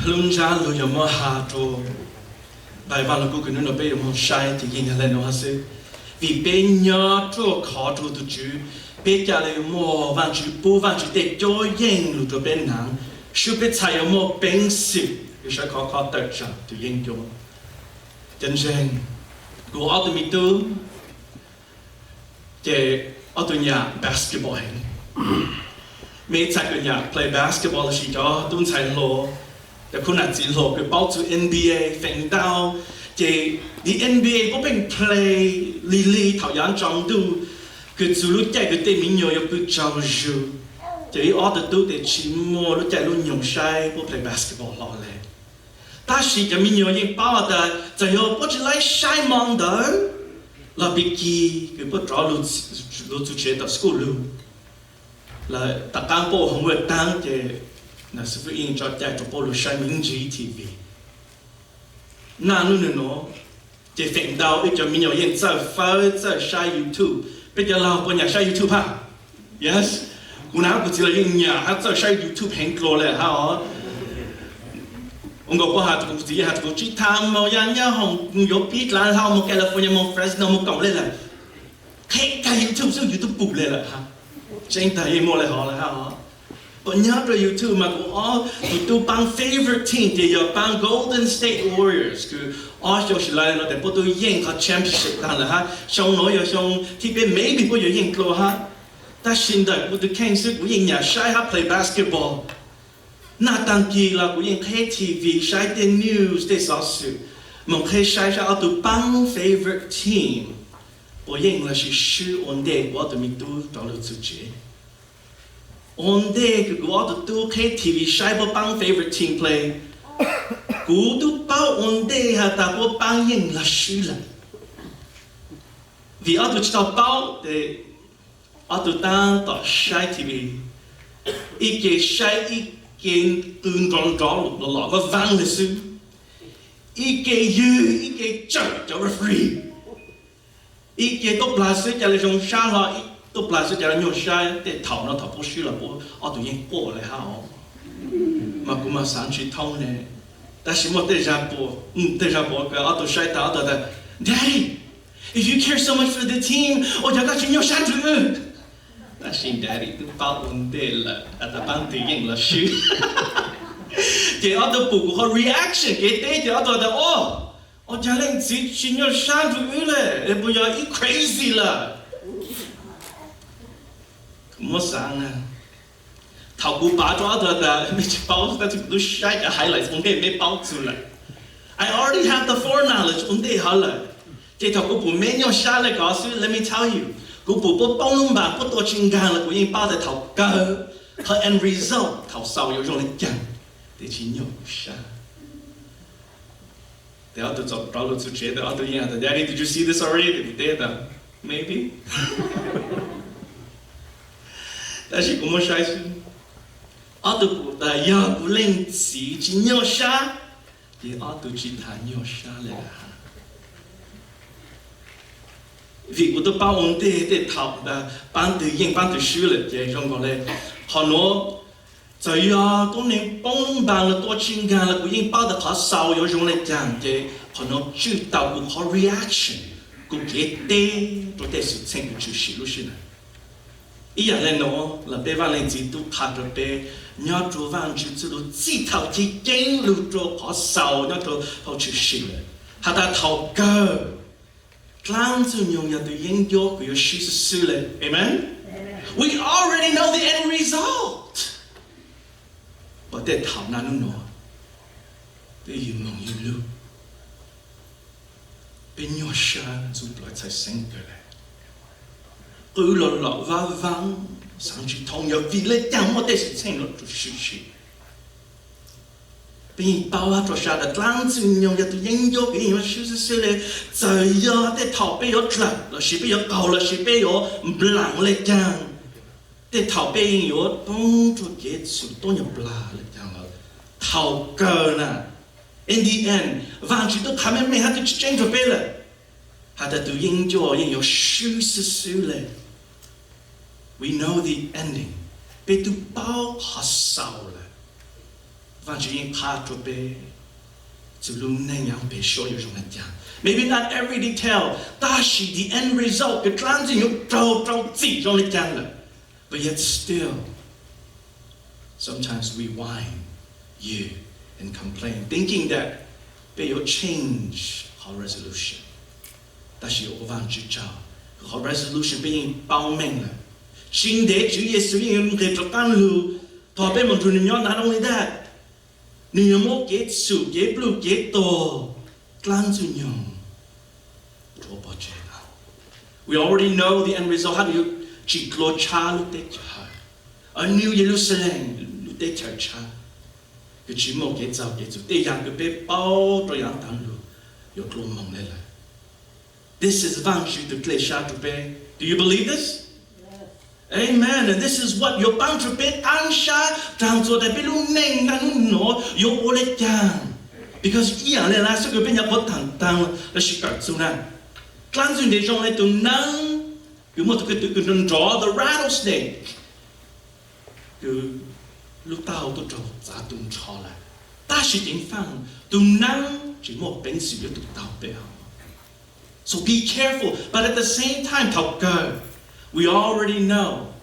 Lung cha lu yo mo ha to bài văn là cô cứ nói bây giờ mo sai thì nhìn lên nó sẽ vì bên nhau cho khó cho tụi chú bây giờ là mo văn chú bố văn chú để cho yên lu cho bên nàng sự biết thay mo bên sự thì sẽ khó tự chọn tụi yên cho chân chân cô ở tụi mình tu để ở tụi nhà basketball mấy thằng tụi nhà play basketball là chỉ cho tụi thằng loแต่คุณอาจจะหลบไปเป้าสู่ NBA แฝงดาวเจดี NBA ก็เป็น play ลีเท่ายันจองดูคือสู่รู้ใจคือเตมิโยยคือจาวจูเจออดดูแต่ชิมโมรู้ใจรู้ยงใช้พวก play basketball หล่อเลยแต่สิจะมิโยยังเป้าแต่จะยอพวกจะไล่ใช้มองเด้อเราไปกีคือพวกเรารู้จุดเชื่อต่อ school รู้แล้วตะการโป้ของเวทตั้งเจ那是不是应着在做保罗山民主 TV？ 那นู่นเนาะจะเฟ้งดาวอีกจะมีอย่างยังจะฟ้าจะใช้ YouTube เป็นจะเราคนอยากใช้ YouTube ฮะ yes กูน่ากูจะเลยยังอยากจะใช้ YouTube แห่งโกลเลยฮะอ๋อองค์ก็หาตัวกูจะหาตัวจิตทำมอย่างเงี้ยห้องยกพิจารณาโมแคลิฟอร์เนียโมเฟรสโนโมกล่องเลยแหละแค่การ YouTube ซึ่ง YouTube ปุบเลยแหละฮะเจ๋งแต่ยังโมเลยฮะเลยฮะอ๋อปัญญาตัว YouTube มากูอ๋อตัวปัง favorite team เดียวปัง Golden State Warriors คืออ๋อช่วงสิไลน์เราแต่พอตัวยิงเขา championship กันเลยฮะช่วงน้อยช่วงที่เป็น maybe พออยู่ยิงกลัวฮะแต่ชินได้กูตัวแข่งซึ่งกูยิงอยากใช้ฮะ play basketball หน้าตั้งกีฬากูยิงแค่ TV ใช้แต่ news แต่สอสื่อมันแค่ใช้เอาตัวปัง favorite team กูยิงแล้วชื่อ on day กูตัวมีตัวต่อรู้สุดเจon day คือกูเอาตัวแค่ TV ใช้บ่ปัง favorite team play กูตัวเป้า on day ฮะแต่บ่ปังยิงละชื่อละvìเอาตัวจะเป้าแต่เอาตัวตั้งต่อใช้ TV อีกใช้อีกตื่นร้อนหลอกก็ฟังเลยซึ่งอีกยืนอีกจับจะ referee อีกตัวปลาซึ่งจะเลยจงช้าละตัวปลาสุดจะยอดใช้แต่เท่านั้นเท่าผู้ชื่อละผู้เอาตัวยังโป้เลยฮะมากูมาสั่งชีท่องเนี่ยแต่สิมอเตจาปูก็เอาตัวใช้แต่เอาตัวแต่ Daddy if you care so much for the team โอ้ยก็ชิมยอดใช้ถึงแต่สิ Daddy ตัวเป้าอุ่นเดลละแต่บางทียังละชื่อเดี๋ยวเอาตัวปูกูเขา reaction เดี๋ยวเอาตัวแต่โอ้จะเล่นสิชิมยอดใช้ถึงเลยเอ้ยปุยยออี crazy ละ莫想啊，头骨拔咗一度没包，但是都晒嘅 highlights，我哋未包出嚟。I already have the foreknowledge，我哋好啦。即頭嗰部咩樣晒嚟講書 ，Let me tell you，嗰部不幫窿吧，不多情感啦，我已經包在頭高，和 end result 頭手有用嚟講，你去用晒。你要都找到了就覺得，要都一樣的。Daddy，did you see this already？ 你得的 ，maybe 。但是我们说是，阿都不的要不能自己尿沙，也阿都其他尿沙了哈。vì我都把我们的头的班对应班对书了，这种个嘞，好多在呀，都能帮忙了多情感了，我应包的好少有用来讲的，好多知道我好 reaction，我给的都得是成个就是路线了。อีอย่างเลยเนาะเราไปวันเลยจีตุขาดไปยอดตัววันจีตุดูจีเท่าที่เก่งรู้ตัวพอเศร้ายอดตัวพอชื่อสิเลยหาแต่เท่าเกิดกลางจุนยงยาตัวยังยกอยู่ชื่อสิเลย Amen We already know the end result ว่าแต่เท่านั้นเนาะเป็นยังมองยังรู้เป็นยอดชาจุดปล่อยใจเส้นเกิดcứ lọ vang sáng chỉ thông nhớ vì lấy chẳng một cái sự thành nó chủ sự bên bao à cho sao đã lang chừng nhau ya tụi nhân vô cái mà sự này trời ya để thảo bây giờ là sự bây giờ cầu là sự bây giờ blank lấy chẳng để thảo bây giờ đông cho cái sự đông nhập bla lấy chẳng là thảo cờ nè in the end vang chỉ tôi tham mấy hạt chỉ change cho bây giờ hạt tụi nhân vô nhân sự này We know the ending. But tu bao khó sao là Vang chỉ yên khá cho bé zu lu neng yang be show you trong nhà. Maybe not every detail. Ta shi the end result cái trang gì nhục trâu chỉ trong nhà là. But yet still, sometimes we whine, you, and complain, thinking that they will change our resolution. Ta shi ô vang chỉ chào, our resolution being bao meng là. Chính để Chúa Giêsu yên cái trật tan lưu, thọ bé một tuần nhỏ not only that. Nếu một cái sự cái blue cái to, plan zu nhung, rồi bỏ chạy nào. We already know the end result. How do you chỉ lo cha lúc tết cha, ở New Jerusalem lúc tết cha, cái chỉ một cái giàu cái chủ tết yang cái bé bao rồi yang tan lưu, yêu lo mong lên lại. This is vang chữ được lệ cha chủ bé. Do you believe this? Amen. And this is what your bang to be ansha down to the bilu neng nang no your ole jang. Because yeah, le la so ke ben ya ko tang tang la shi ka su na. Clan su de jong le tu nang you mo to ke tu draw the rattlesnake. Ku lu tao tu draw za tu cho la. Ta shi ting fang tu nang chỉ mo ben si tu tao be. So be careful, but at the same time thao cơ. We already know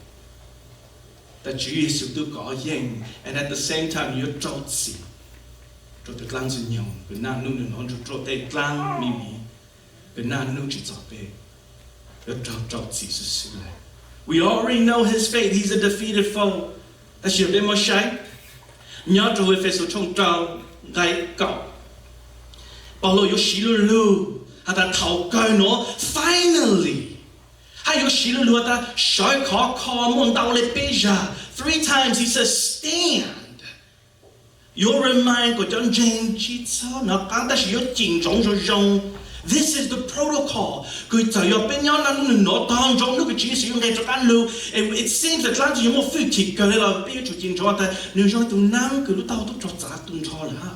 that Jesus do có yên, and at the same time you're trot si, trot the clang in yong, but not noon and on trot the clang mimi, but not noon it's up there. You're trot si so. We already know his fate. He's a defeated foe. That's your bit more shy. Nhớ rồi phải số trong trâu gai cậu. Bao lâu yo xí lu, hà ta thảo cơ nó finally. Hay yo xí lu ta sỏi khó môn đau lệ bê ra. 3 times he says stand. You remind của John James chỉ sao nó càng ta xí yo chỉnh trọng rồi rong. This is the protocol. Cứ tại yo bên nhau năng nó tang trong lúc chỉ sử dụng cái cho ăn lưu. It seems that làm gì một phi thịt cái là bây giờ chỉnh trọng ta nếu cho tụi năng cứ lúc tao tụi cho giá tụi cho là.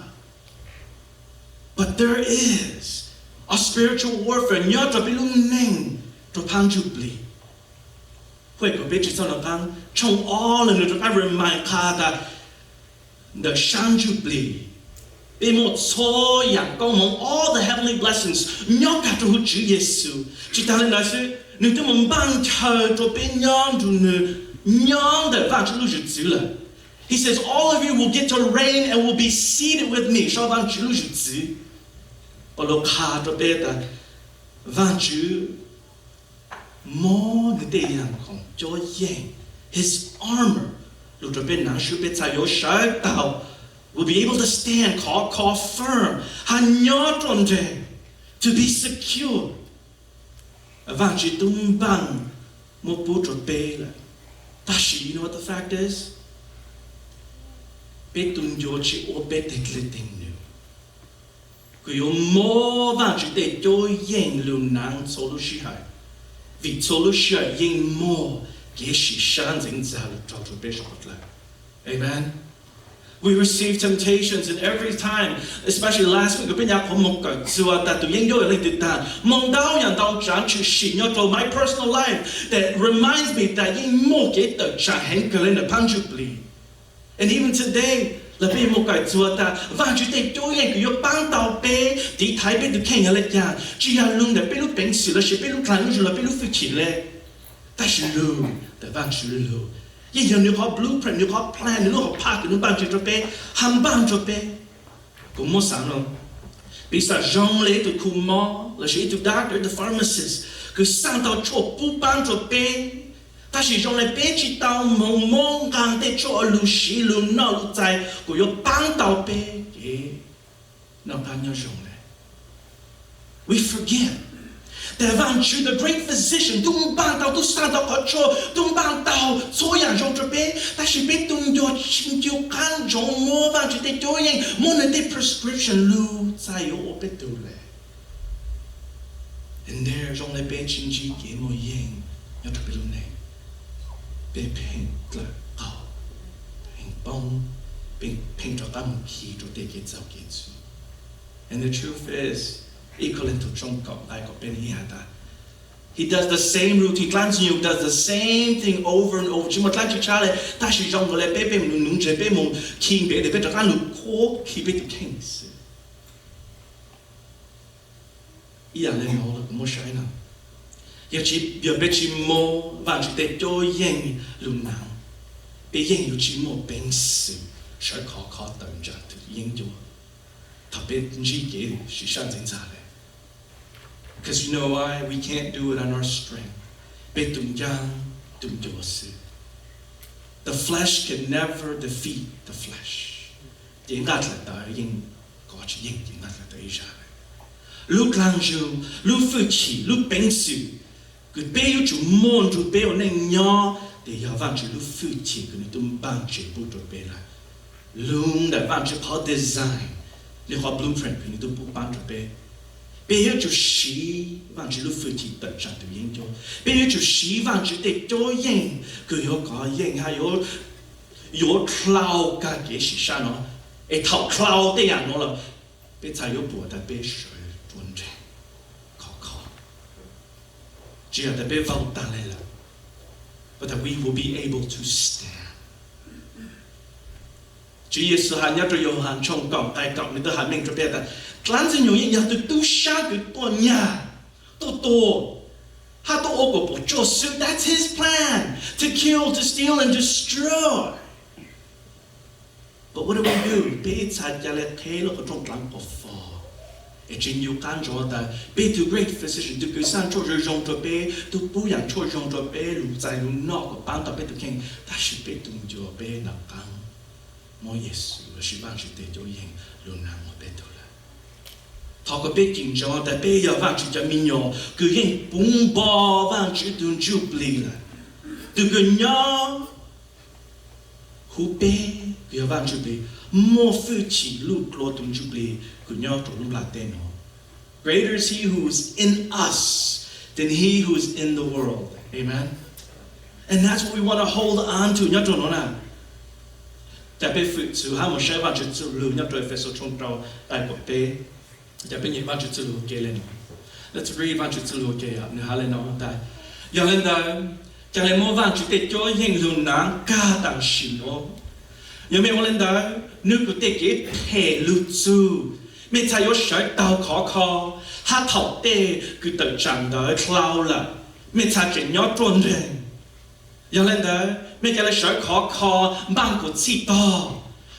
But there is a spiritual warfare. Nhớ cho biết lúc neng cho phang jubilee. Huệ của biết chỉ sao nó phang trong all and I remind ka the shan jubilee. Be một số dạng công mong all the heavenly blessings nhớ cả cho Chúa Giêsu. Chỉ ta lên nói sự nếu tôi mong ban chờ cho bên nhóm cho nhóm để vang cho lưu giữ là. He says all of you will get to reign and will be seated with me. Sao vang cho lưu giữ? Bảo lộc hà cho bé ta vang chữ mò người tây yang không cho yên his armor lúc cho bé nắng sư bé thay yo sai tao will be able to stand call firm han nhớ trong thế to be secure vang chữ tung bang một bút cho bé là ta you know what the fact is bé tung yo chỉ ô bé tết lệ tình cứ yo mò vang chữ tết cho yên luôn nắng solo shi hai vì solo shi yên mò cái shi shan ding za lu cho bé short lại. Amen. We receive temptations and every time, especially last week, bên nhà có một cái chùa ta tụi yên yo lên tự ta mong đau yang đau chẳng chữ shi nhớ cho my personal life that reminds me that yên mò cái tự chẳng hẹn cái lên là punctually. And even today, là bên một cái chùa ta và chúng ta tôi yên cứ yo bang tàu bé thì thái bên được khen ở lại nhà chỉ là luôn để bên lúc bệnh sự là sẽ bên lúc làm lúc là bên lúc phải chỉ lệ ta sẽ luôn để vang sự luôn. Bây giờ nếu có blueprint, nếu có plan, nếu có pack, nếu ban cho bé, ham ban cho bé, cũng muốn sáng không? Bây giờ rong lấy từ khu mò, là sẽ từ doctor, the pharmacist, cứ sang tàu cho bù ban cho bé, ta chỉ rong lấy bé chỉ tàu mong mong càng để cho lưu sĩ lưu nọ lưu dài, của yo ban tàu bé, nó ban nhau rong này. We forget. That vang chữ the great physician tung ban tao tu sang tao có cho tung ban tao sốอย่างtrong cho bé ta chỉ biết tung yo chinh tiêu can trong mua vang chữ tê cho yên mua nên tê prescription lưu sai yo biết tu lệ and there trong lấy bé chinh chi kế mua yên nhớ cho bé lúc này bé ping là cao ping bông ping cho ta một khí cho tê kế giáo kế chú and the truth is equivalent to trong cộng ai có bên hi ta He does the same routine. Clans nhiều does the same thing over and over. Chỉ một lần cha lại, ta chỉ trong cái lễ bé mình nung chế bé mình khi bé để bé cho ăn lục khó khi bé được khen sự. Ý là lên nó là cũng một sai nào. Giờ bé chỉ mô và chỉ để cho yên luôn nào. Bé yên yêu chỉ mô bén sự, sẽ khó tận ra từ yên cho. Thật bé chỉ kế chỉ sang diễn ra lại. Because you know why? We can't do it on our strength. The flesh can never defeat the flesh. Lúc lang dù, lúc phụ chỉ, lúc bánh sự, cứ bé yêu chủ môn, chủ bé ở nền nhỏ, để yêu vang chủ lúc phụ chỉ, cứ nên tùm bằng chế bố trò bé là. Lúc đã vang chủ có design, để họ blueprint, cứ nên tùm bố bằng trò bé. Bây giờ chú sĩ vang chú lúc phụ chỉ tận trạng tự nhiên cho. Bây giờ chú sĩ vang chú để cho yên, cứ có yên hay có cloud cả cái sĩ sa nó, thảo cloud đấy à nó là, bây giờ có bộ đã bây giờ tuần trình, khó, chỉ là bây vào ta lại là, but that we will be able to stand. Chúa Giêsu hắn nhắc cho Gioan trong cổng tay cổng nên tôi hắn mình cho biết là Lan dân nhiều nhà từ tu sa cái to nhà to ha to ô của Chúa so that's his plan to kill, to steal and destroy. But what do we do? Bây giờ nhà lại thế là trong lòng của Phật. Et chính yêu can cho ta bây to great physician to cứ sang cho rồi dùng cho bây to bù养cho dùng cho bây lũ tại lũ nọ của ban tập bây to khen ta chỉ bây tung cho bây nào căng. Mỗi Giêsu là chỉ ban chỉ để cho yên luôn nào một bây thôi. Thọ có biết kinh cho ta bây giờ vang chỉ cho mình nhỏ cứ hiện bùng bò vang chỉ tuần jubilee là từ cái nhỏ hú bé cứ vang jubilee mua phu chỉ lúc lo tuần jubilee cứ nhỏ tổ lúc là tên nó. Greater is he who is in us than he who is in the world. Amen. And that's what we want to hold on to. Nhớ tổ nó nào. Ta bé phụ sự ham một sai vang chỉ sự lưu nhớ tổ phép số trong trâu tại của bé. Giờ bây giờ Vaajtswv kể lên. Let's read Vaajtswv kể ạ. Nếu hai lên nó tại. Giờ lên đó, chẳng lẽ mua Vaajtswv cho những lưu nắng cả tầng xí nó. Giờ mình lên đó, nếu có thể kể thể lưu chú, mình thấy có sợi tàu khó, hát thọc tê cứ tự chẳng đó cloud là, mình thấy cái nhỏ trôn rèn. Giờ lên đó, mình thấy sợi khó, mang của chi to.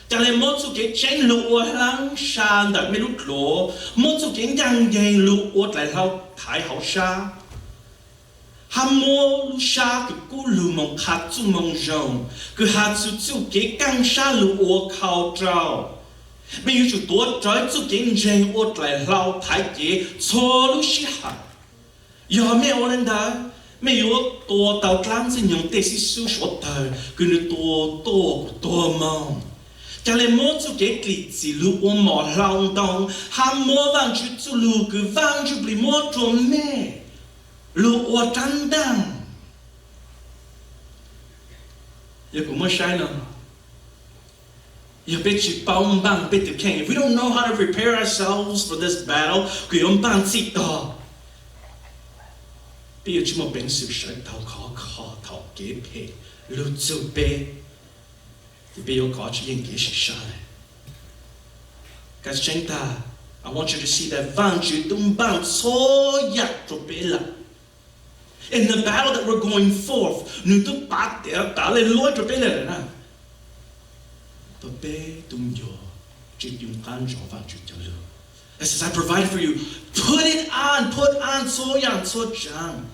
Chẳng lẽ một số cái chén lụa lăng sang đặt mấy lúc lụa, một số cái nhang dây lụa lại lau thái hậu sa. Ham mua lụa sa cái cú lụa mong hạt chú mong rồng, cứ hạt chú cái căng sa lụa khao trao. Bây giờ chú tuột trái chú cái dây lụa lại lau thái cái cho lụa xí hạt. Giờ mấy ông lên đó, mấy ông tổ tàu trắng xin nhung tê xí su sốt thời, cứ như tổ mong. Chẳng lẽ một số cái lịch sử lũ mỏ lòng đồng, ham mua vang chút lũ cứ vang chút bị mua trộm mê, lũ trắng đăng. Giờ cũng mới sai nào. Giờ biết chỉ bao bằng biết được khen. If we don't know how to prepare ourselves for this battle, cứ ông bằng xịt to. Bây giờ chỉ một bệnh sự sợi tàu khó thảo kế phê, lũ chú bê. Bây giờ có chỉ những cái sự sai. Các chúng ta, I want you to see that vang chữ tung bằng số nhạc cho bé là. In the battle that we're going forth, nous tung bắt để ta lên lối cho bé là nè. But bé tung vô, chỉ dùng can cho vang chữ cho lừa. It says I provided for you. Put on số nhạc số chăng.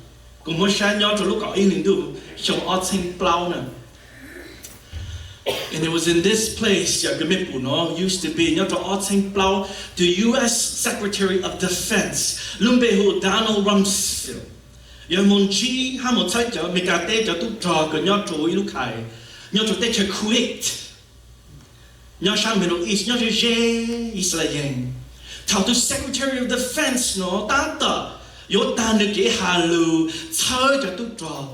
Cũng mới sáng nhau cho lúc có ý định được, trong ở trên plau nè. And it was in this place, used to be, the U.S. Secretary of Defense, Lumbehu Donald Rumsfeld. Monchi, Hamotaja, Megateja, to talk, and Yato Ilukai, Yato Techa Kuwait, Yasha Middle East, Yaja Israel. Tautu Secretary of Defense, no, Tata, Yotana Gehalu, Taja to draw,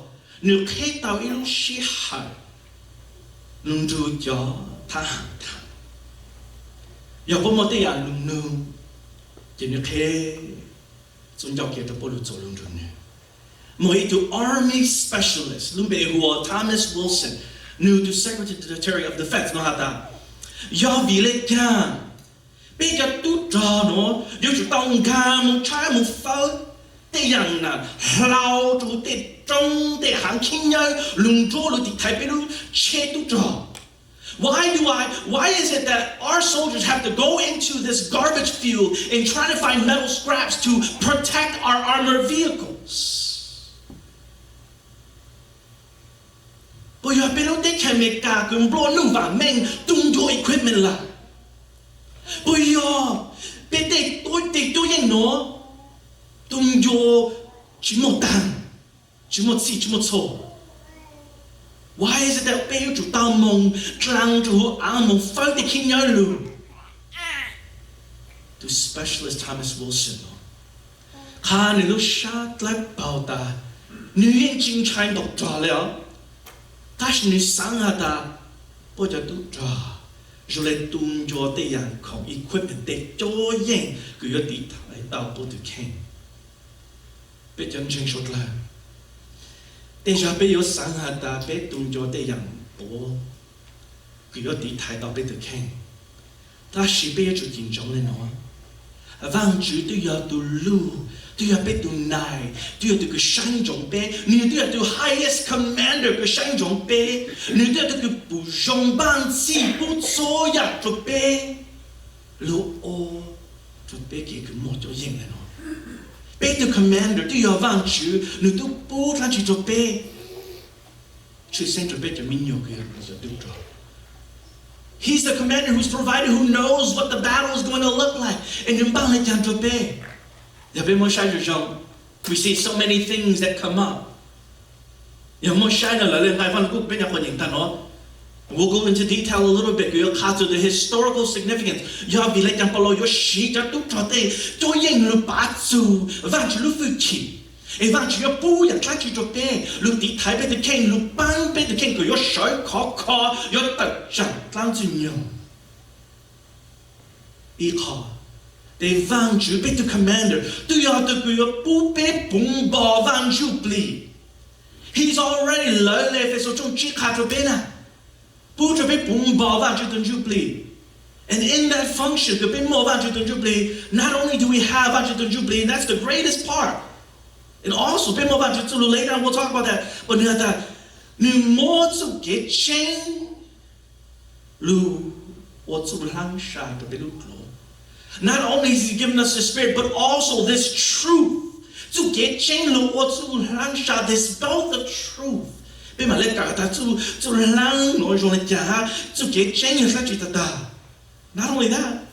Nuketa Ilu Shihai. Lung ru cho tha hàng thang. Giờ có một cái dạng lung nương, chỉ như thế, chúng ta kia cho bố lụt lung ru nè. Moi to Army Specialist, Lumbe Hua Thomas Wilson, new to Secretary of Defense, no hata. Ya vile kya. Bây giờ tu trò nó, điều chủ tông ca một trái một pháo, để rằng là lao chủ để trong để hàng kinh nhớ lùng trô lùng thì thái bê lùng chế tu trò. Why is it that our soldiers have to go into this garbage field and try to find metal scraps to protect our armored vehicles? Bây giờ bê lùng để khe mê ca cùng bố nụ và mênh tung cho equipment là. Bây giờ bê để tôi yên nó tung cho chỉ một tàn, chỉ một xì, chỉ một sổ. Why is it that bây giờ chủ tao mong trang chủ áo mong phá để khi nhớ luôn? To Specialist Thomas Wilson. Khá nên lúc sát lại bảo ta nữ hiện chính trái độc trò lẽ ta sẽ nữ sáng hạ ta bây giờ tu trò rồi lại tung cho tây yangของ equipment để cho yên cứ có tí thái tạo bố thực khen bây giờ chân sốt là để cho bây giờ sáng hạ ta bây tung cho tây yang bố cứ có tí thái tạo bố thực khen ta sẽ bây giờ chủ kinh trọng lên nó Vang chữ tôi giờ tôi lưu tôi giờ biết tôi này tôi giờ tôi cái sang trọng bé nếu tôi giờ tôi highest commander cái sang trọng bé nếu tôi giờ tôi cái bộ rong ban si bộ số ya cho bé lưu ô cho bé kia cái một chỗ yên này nó bé tôi commander tôi giờ vang chữ nếu tôi bộ ra chỉ cho bé chữ sang cho bé cho mình nhiều cái giờ tôi cho He's the commander who's provided, who knows what the battle is going to look like. And we see so many things that come up. We'll go into detail a little bit because of the historical significance. Vang chữ bố yang trái chữ cho bé, lúc tí thái bé được khen, lúc ban bé được khen của yo sỏi khó, yo tật chẳng làm gì nhiều. Ý khó, để vang chữ bé được commander, tôi yo được của yo bố bé bùng bò vang chữ bì. He's already lợi lệ phải số trong chiếc khá cho bé nè. Bố cho bé bùng bò vang chữ tân chữ bì. And in that function, của bé mò vang chữ tân chữ bì, not only do we have vang chữ tân chữ bì, and that's the greatest part. And also, later on we'll talk about that. But not only is He given us the Spirit, but also this truth. This belt of truth. Not only that,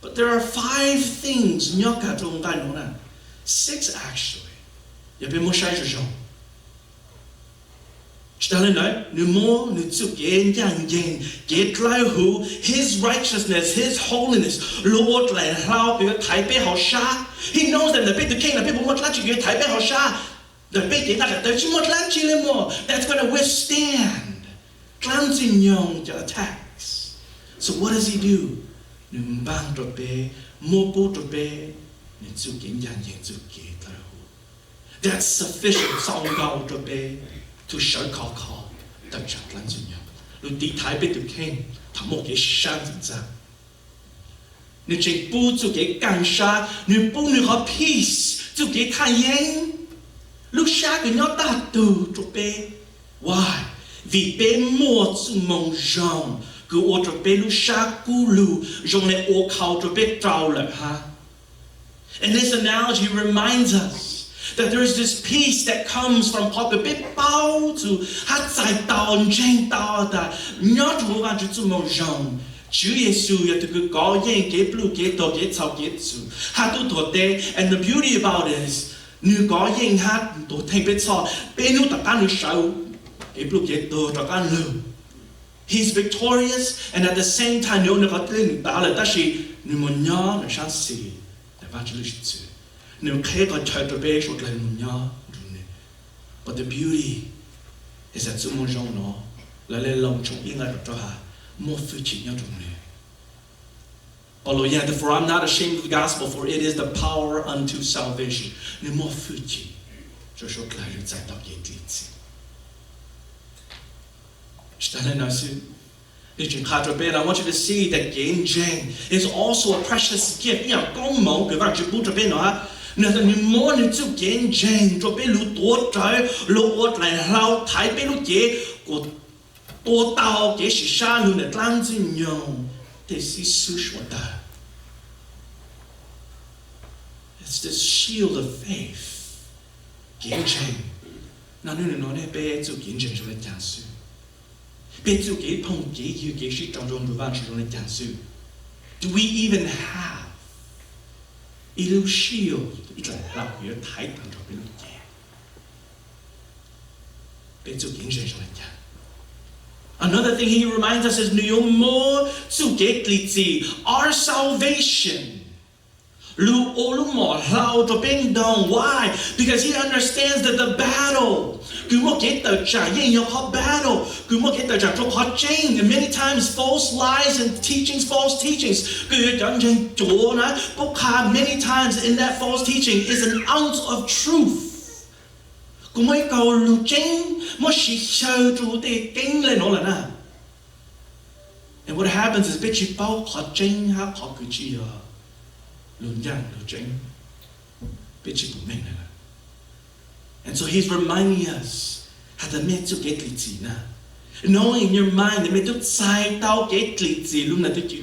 but there are 5 things. 6 actually. Il y a bien mon cher Jean. His righteousness, His holiness, Lord, He knows that the big king, the people that's going to withstand cleansing young attacks. So what does He do? That's sufficient to show call the Chatlands in you. Lu di tai bit to king, Tamo get shan't that. Nu ching boo to get gang sha, nu boo nu her peace to get Tayang. Lu shag in your that do to pay. Why? Vi pay more to Mong Jean. Go or to pay lu shag gulu, Jean let all cow to be trawler, huh? And this analogy reminds us that there is this peace that comes from Papa Bit Bao to Hatsai Tao and Jane Tao that not Rovan to Mojong. Chu Yesu ya to go yen get blue get dog get out get to Hatu Tote, and the beauty about it is New Go Yen hat to take bits off, Benu Takanu show, get blue get dog Takanu. He's victorious, and at the same time, no Nakatin Baladashi, Numonya, and Shansi. But the beauty is that for I'm not ashamed of the gospel, for it is the power unto salvation. 就说来日再到眼底子。Stanley Nasu, I want you to see that Game Jane is also a precious gift. Yeah, Gong Mo, give out your boot of Benoit. Nothing more than to Game Jane, to be loot or try, look what like how type it ye, go or tao, get she shallow, the lands in young. This is Sushwata. It's this shield of faith. Game Jane. Now, no, bear to Game Jane, let dance. Do we even have a little shield? Another thing he reminds us is our salvation. Why? Because he understands that the battle. And many times false lies and teachings, false teachings. Many times in that false teaching is an ounce of truth. And what happens is and so he's reminding us how the metu get litina. Knowing in your mind the metu sai tao get litzi luna de ju.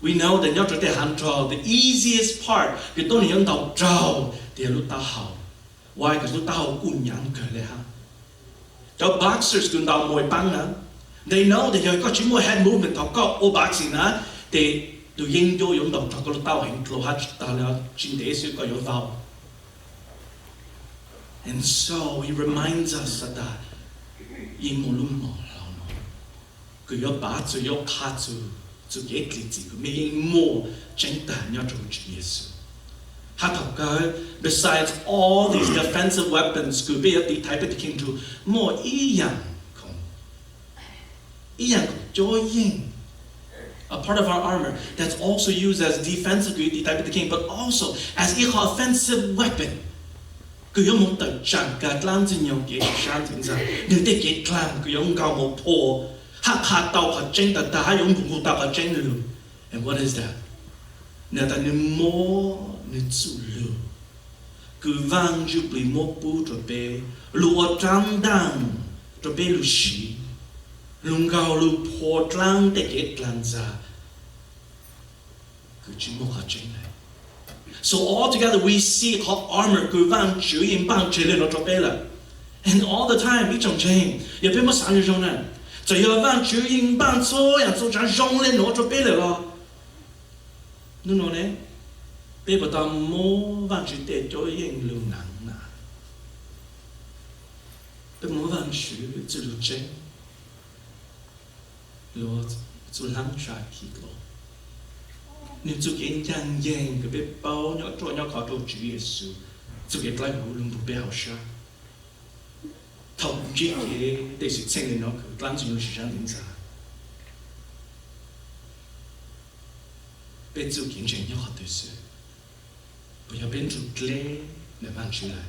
We know that the easiest part the why? Because the boxers they know that you've got more head movement boxing they do yin do yung dog chocolate tao and and so he reminds us that besides all these defensive weapons, could be at the type of the king to more a part of our armor that's also used as defensive the type of the king, but also as an offensive weapon. And what is that? Vang jubli mopu trope, luo trang dang, trope lushi, lungao lu portlang teket lanza. So altogether we see how armor vang chu in bang chile no tropela. And all the time, each on chain, you pay more sang jonan. So you vang chu in bang so and so chan jong le no tropela. No, ne? People don't more want to take joy in Lunana. The more than you to do change. Lord, to lunch I keep low. New to gain young yang, a bit bow, your draw your car to Jesus to get like Ulum Bell shot. Top G, they should sing the knock, glancing your shan inside. Bet to gain your hot to say. But you've been to clay the manchula.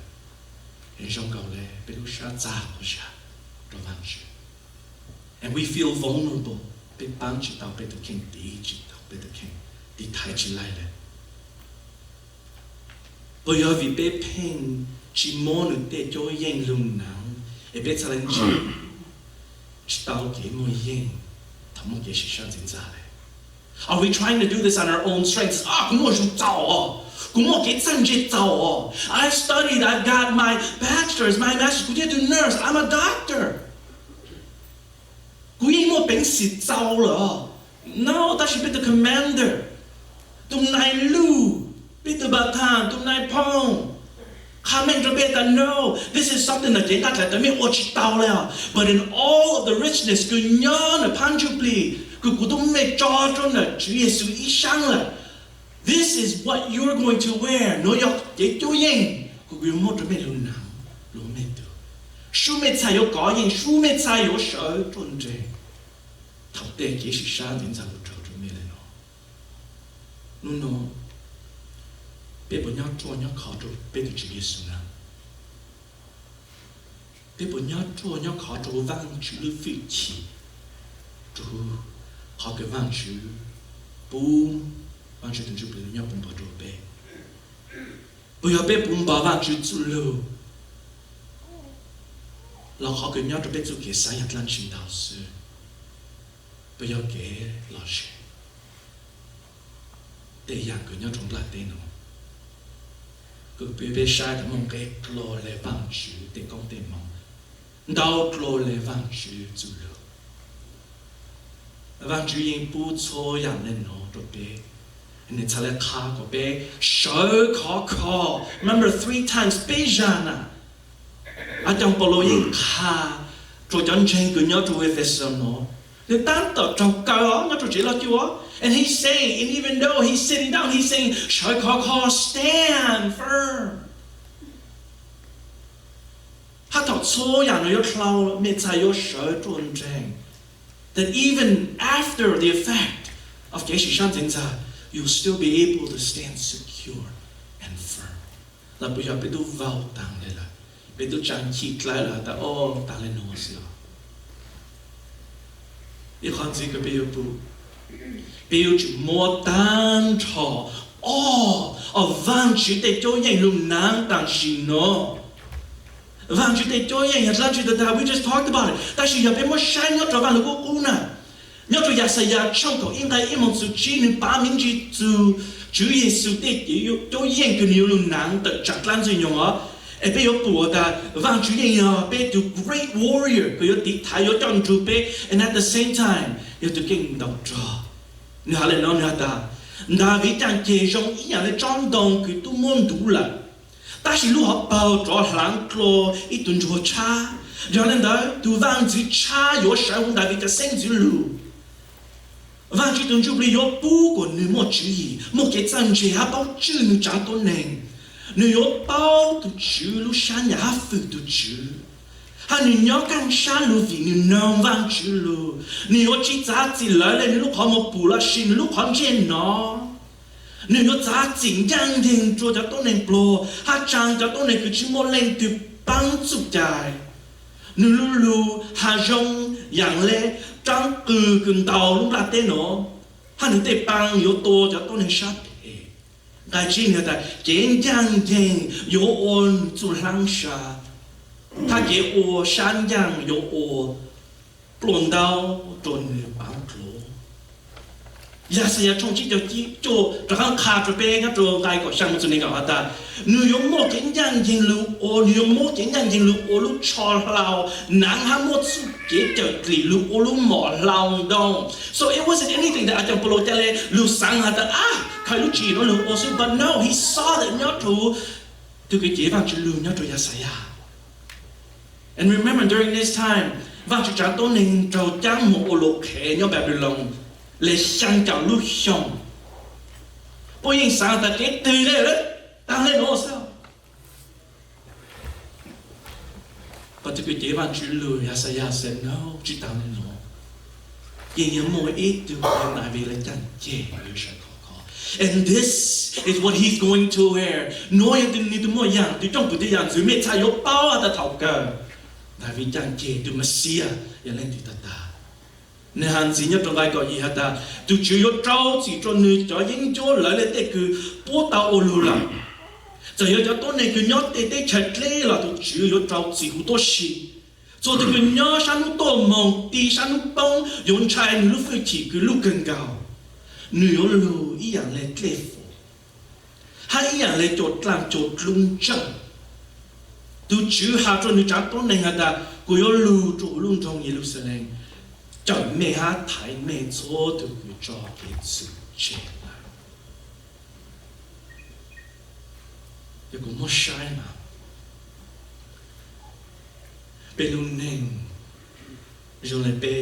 And Jean Gaulet, Belusha, Zakusha, Rovanchi. And we feel vulnerable. Bit banchi, I'll bet the king, the Egypt, I'll bet the king, the Taichi Lile. But you have a bit pain, Chimonu de Joy Yang Lung now, a bit challenging. Stao game or yin, Tamogeshi shut in Zale. Are we trying to do this on our own strengths? I've studied, I've got my bachelor's, my master's, could you do nurse? I'm a doctor. No, that should be the commander. No, this is something that they not let them in. But in all of the richness, this is what you're going to wear. No, bé bố nhau chua nhau khó trụ bé được chữ Giêsu nào bé bố nhau chua nhau khó trụ vang chữ lưu phi chỉ trụ họ cái vang chữ boom vang chữ từng chữ bé nhau bùng bỏ trụ bé bây giờ bé bùng bỏ vang chữ chữ lưuเราเขาเกิดย้อนจะเป็นสุขเกษายลันชิมดาวซื้อไปยอเก๋หล่อเชแต่อย่างเกิดย้อนตรงหลักเต้นก็ไปไปใช้แต่มองเก๋กลัวเลยฟังชื่อแต่กองเต้มองดาวกลัวเลยฟังชื่อจุลฟังชื่อยิงปูโซอย่างเล่นหนอตัวเป้เนี่ยทะเลขาก็เป้เสือขอ remember 3 times เป้จานะอาจารย์ปอโลยิงขาตัวจันเชงก็ย้อนตัวเอเฟซัสเนาะเดี๋ยวตั้งต่อจงเกาเนาะตัวเจริญตัว and he's saying and even though he's sitting down he's saying เสือขอ stand firm ถ้าถอดโซ่อย่างน้อยคลาวไม่ใช่ยศเสือจนเจง that even after the effect of เกสิชันจินจา you'll still be able to stand secure and firm เราไม่อยากไปดูว่าวต่างเลยล่ะไปดูจังขีดไล่ล่ะแต่โอ้ตาเล่นหัวเสียอีกคนสิก็ไปอยู่ปุ๊บไปอยู่จุดมัวตันทออ๋อวังจุดแต่โจ้ยังลุ่มน้ำต่างชิโน่วังจุดแต่โจ้ยังอย่างจุดแต่ we just talked about it แต่สิอย่าไปมั่วใช้เนาะตัววังลูกกูน่ะเนาะตัวอยากใส่ยาช่องเขา应该一门สุจีนึง把名字主耶稣的有都ยังคืออยู่ลุ่มน้ำแต่จากนั้นจะยังอ๋อไอ้เป้ยกตัวแต่วังจุดยังเป้ดู great warrior ก็ยกติดท้ายยกจังจูเป้ and at the same time ยกตัวเก่งดอกจ้าเนื้อเลยน้องเนื้อตาดาวิดจังเกยงอีอย่างเลยจ้องดงคือตู้มุ่งดูละแต่สิลูกเขาเป่าจ่อหลังโกลอีตุนจัวชาย้อนนั้นดูวังจุดชาอยู่ใช้หุ่นดาวิดจะเส้นจุลูวังจุดตุนจูบลียกปูก่อนนึกมั่วจื้อมั่วเกจังเจียเป่าจื้อนึกจังต้นเอง你要包都吃路山呀，肥都吃。哈，你要干山路肥，你能忘吃路？你要去咋子来了？你路跑么不了心，你路跑见喏。你要咋紧张点做着都能不？哈，长着都能去去么能去帮助在。你路哈用样嘞，长跟道路拉得喏，哈你得帮有多着都能杀。แต่จริงๆแต่เก่งจังเก่งโยโอนจุลังชาถ้าเกี่ยวชันยังโยโอปล้นดาวจนปังโกลอย่าเสียชงที่จะที่โจจะข้างขาจะเป็นก็โจไงก็ช่างมันจะนี่ก็ว่าแต่หนูยมโมเก่งจังเก่งลูกโอหนูยมโมเก่งจังเก่งลูกโอลูกชอเราหนังห้ามโมสุเก๋เจอกลีลูกโอลูกหมอเราดอง so it wasn't anything that อาจารย์ปโลจะเลยลูกสังหารแต่ใครรู้จีนลูกโอซึ่ง but no he saw that ยอดถูตัวเก๋ฟังจะลูกยอดตัวยาสยา and remember during this time ฟังจะจัดตัวหนึ่งเราจ้างหมอโอโลเขยอดแบบลงเลยช่างจับลูกชงพอยิ่งสั่งแต่เก๋ตื่นเลยตั้งเลยโน้ตเศร้าพอจะเก๋ฟังจะลูกยาสยาเสร็จแล้วจีตั้งเลยโน้ตยังมัวอีกตัวเป็นนายเวลาจันเจ๋อยู่ใช่And this is what he's going to wear. น้อยตัวนี้ตัวมั่วอย่างที่ต้องพูดอย่างสื่อไม่ใช่ยกเป้าแต่เท่ากันแต่วิญญาณเจตุมาเสียอย่างเล่นติดตาในหันสิ่งนี้ตรงไหนก็อีฮัตตาตัวชื่อยกเจ้าสิจนนึกจะยิ่งโจหลายเลยแต่คือปูตาโอลูละจะยกเจ้าตัวนี้คือยอดเตะเฉลี่ยละตัวชื่อยกเจ้าสิหูตัวชี做这个鸟山路多梦，地山路崩，用柴路飞起个路更高。女有路一样来对付，还一样来做当做龙正。都只下做你长多年下的，我有路做龙中耶路撒冷，就没下太没错的个做给主接了。有个么晒嘛？เป็นลุงเน่งจงเลยเป้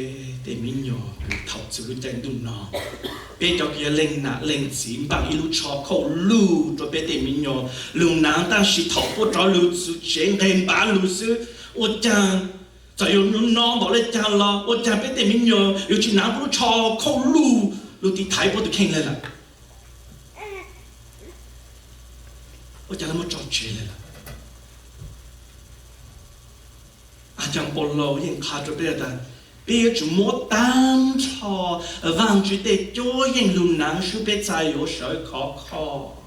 เตมิญโยคือถอดสุรุจันดุนนอเป้เจ้าเกียเล่งหนาเล่งสีบางอีลูชอเขาลู่ตัวเป้เตมิญโยลุงนางตั้งสิถอดพวกเราลู่สุเชงเห็นบ้านลู่ซื้อโอจังจะอยู่นุ่นน้องบอกเลยจังละโอจังเป้เตมิญโยอยู่ที่น้ำพวกชอเขาลู่ที่ไทยพวกตัวเข่งเลยล่ะ我讲那么着急了。阿讲保罗因卡着别的，别就莫单朝忘记的就因路难是别再有谁考。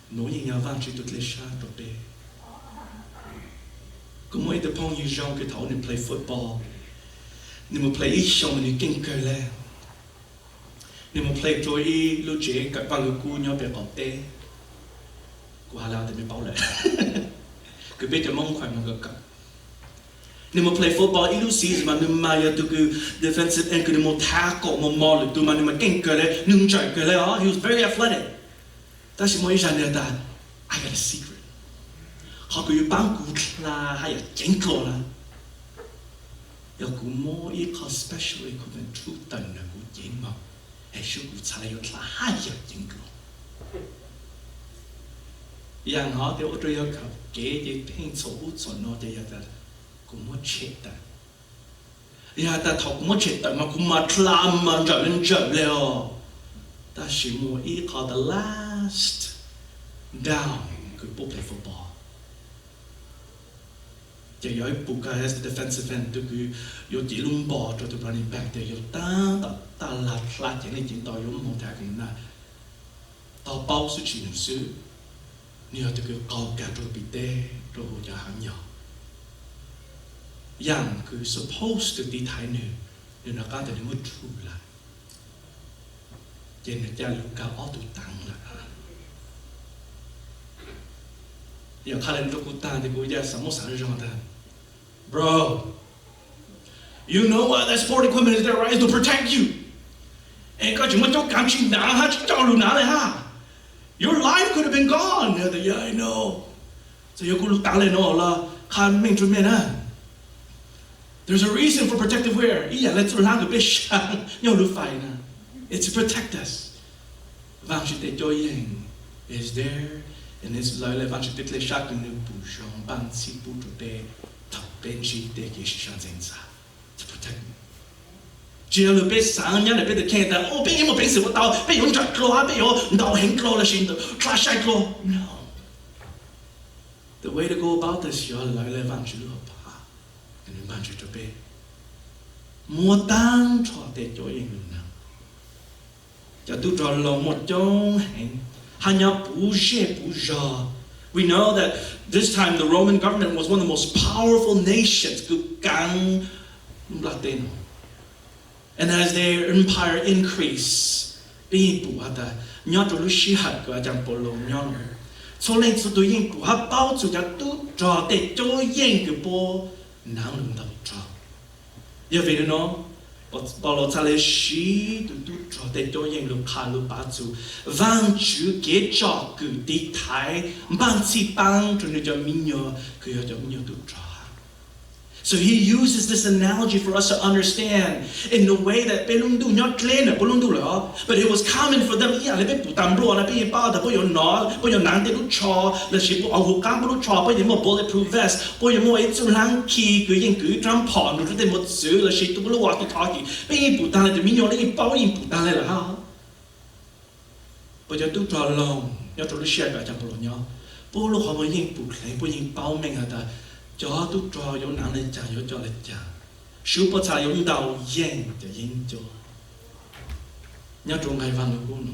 侬因要忘记都来杀着别。Comme moi, dépend des gens que t'as, on play football. Nous play ichon, nous kinker là. Nous play joy, le jeu, quand pas le coup, nous peut compter. Quoi là, de mes parole. Que bête mon quoi mon gars. Nous play football, il aussi, mais nous maille de que defensive end que nous tackle, mon mal, tout mais nous kinker là, nous joker là. He was very athletic. That's moi j'en ai that. I got a secret. Họ cứ bán cút là hay là chén clo là, giờ cú mua ít họ specially cú bên chú tần là cú chén mà, hay số cú xài là hay là chén clo. Yang họ thì ở đây họ gặp kế thì phèn số nó thì giờ cú mua chết ta, giờ ta thọc mua chết ta mà cú mà làm mà trở lên, ta chỉ mua ít họ the last down cú bốc lại football. Chỉ có một cái defensive end tức là có chỉ lung bò cho tụi running back thì có ta là chỉ nên chỉ tao có một thằng cái này tao bao số chỉ số nhiều tức là cao cả rồi bị tê rồi giờ hàng nhỏ yang cứ supposed to đi thái nữa nhưng nó có thể mất trụ lại cho nên cha lúc cao ở tụi tăng là giờ khai lên lúc ta thì cũng giờ sắm một sản phẩm ta, bro. You know what that sport equipment is there, right? Is to protect you. And có chúng ta cho cảm情拿哈，cho luôn拿来哈。Your life could have been gone. Yeah, I know. So you could look down lên nó là khai mình chuẩn bị nè. There's a reason for protective wear. Ý là let's lang cái biết sang nhau lúc phải nè. It's to protect us. Vang chỉ để cho yên is there. And it's like if I should declare shock in the bush, on ban si bush be, top benchi de gishan zenza to protect me. Chỉ là biết sáng nhá là biết được khen ta, ô biết em một biết sự của tao, biết用着claw, biết用đầu hình claw là xin được, trash side claw. No. The way to go about this, you're like if I'm chữ hợp ha, and if I'm chữ cho be, mua tăng cho để cho yên được nào. Cho tôi cho lòng một trong hành. We know that this time the Roman government was one of the most powerful nations. And as their empire increased, bảo lo cha lê xí tụi cho để cho những lúc khá lúc bá chú vang chữ kế cho cử đi thái ban si bang cho nên cho mình nhớ cứ cho mình nhớ tụi cho. So he uses this analogy for us to understand in the way that belung du nhớ clean belung du là, but it was common for them. Yeah, lấy bị tạm bro là bị bao đã bị nó bị nắng để lúc cho là chỉ bị áo cam bị lúc cho bị một bulletproof vest bị một cái chỗ lăng khí cứ những cứ trăng phòn rồi để một sự là chỉ tụi lúc vào tụi tháo bị bị tạm là mình nhớ lấy bao bị tạm là ha. Bây giờ tụi cho lòng nhớ tụi lúc share cả chẳng bao nhiêu, bao lúc họ mới những bị lấy bao những bao mình à ta. Cho tụi trò yếu nặng lên chả yếu cho lên chả, số bao chả yếu đầu yên để yên cho, nhớ trong ngày vàng của nó,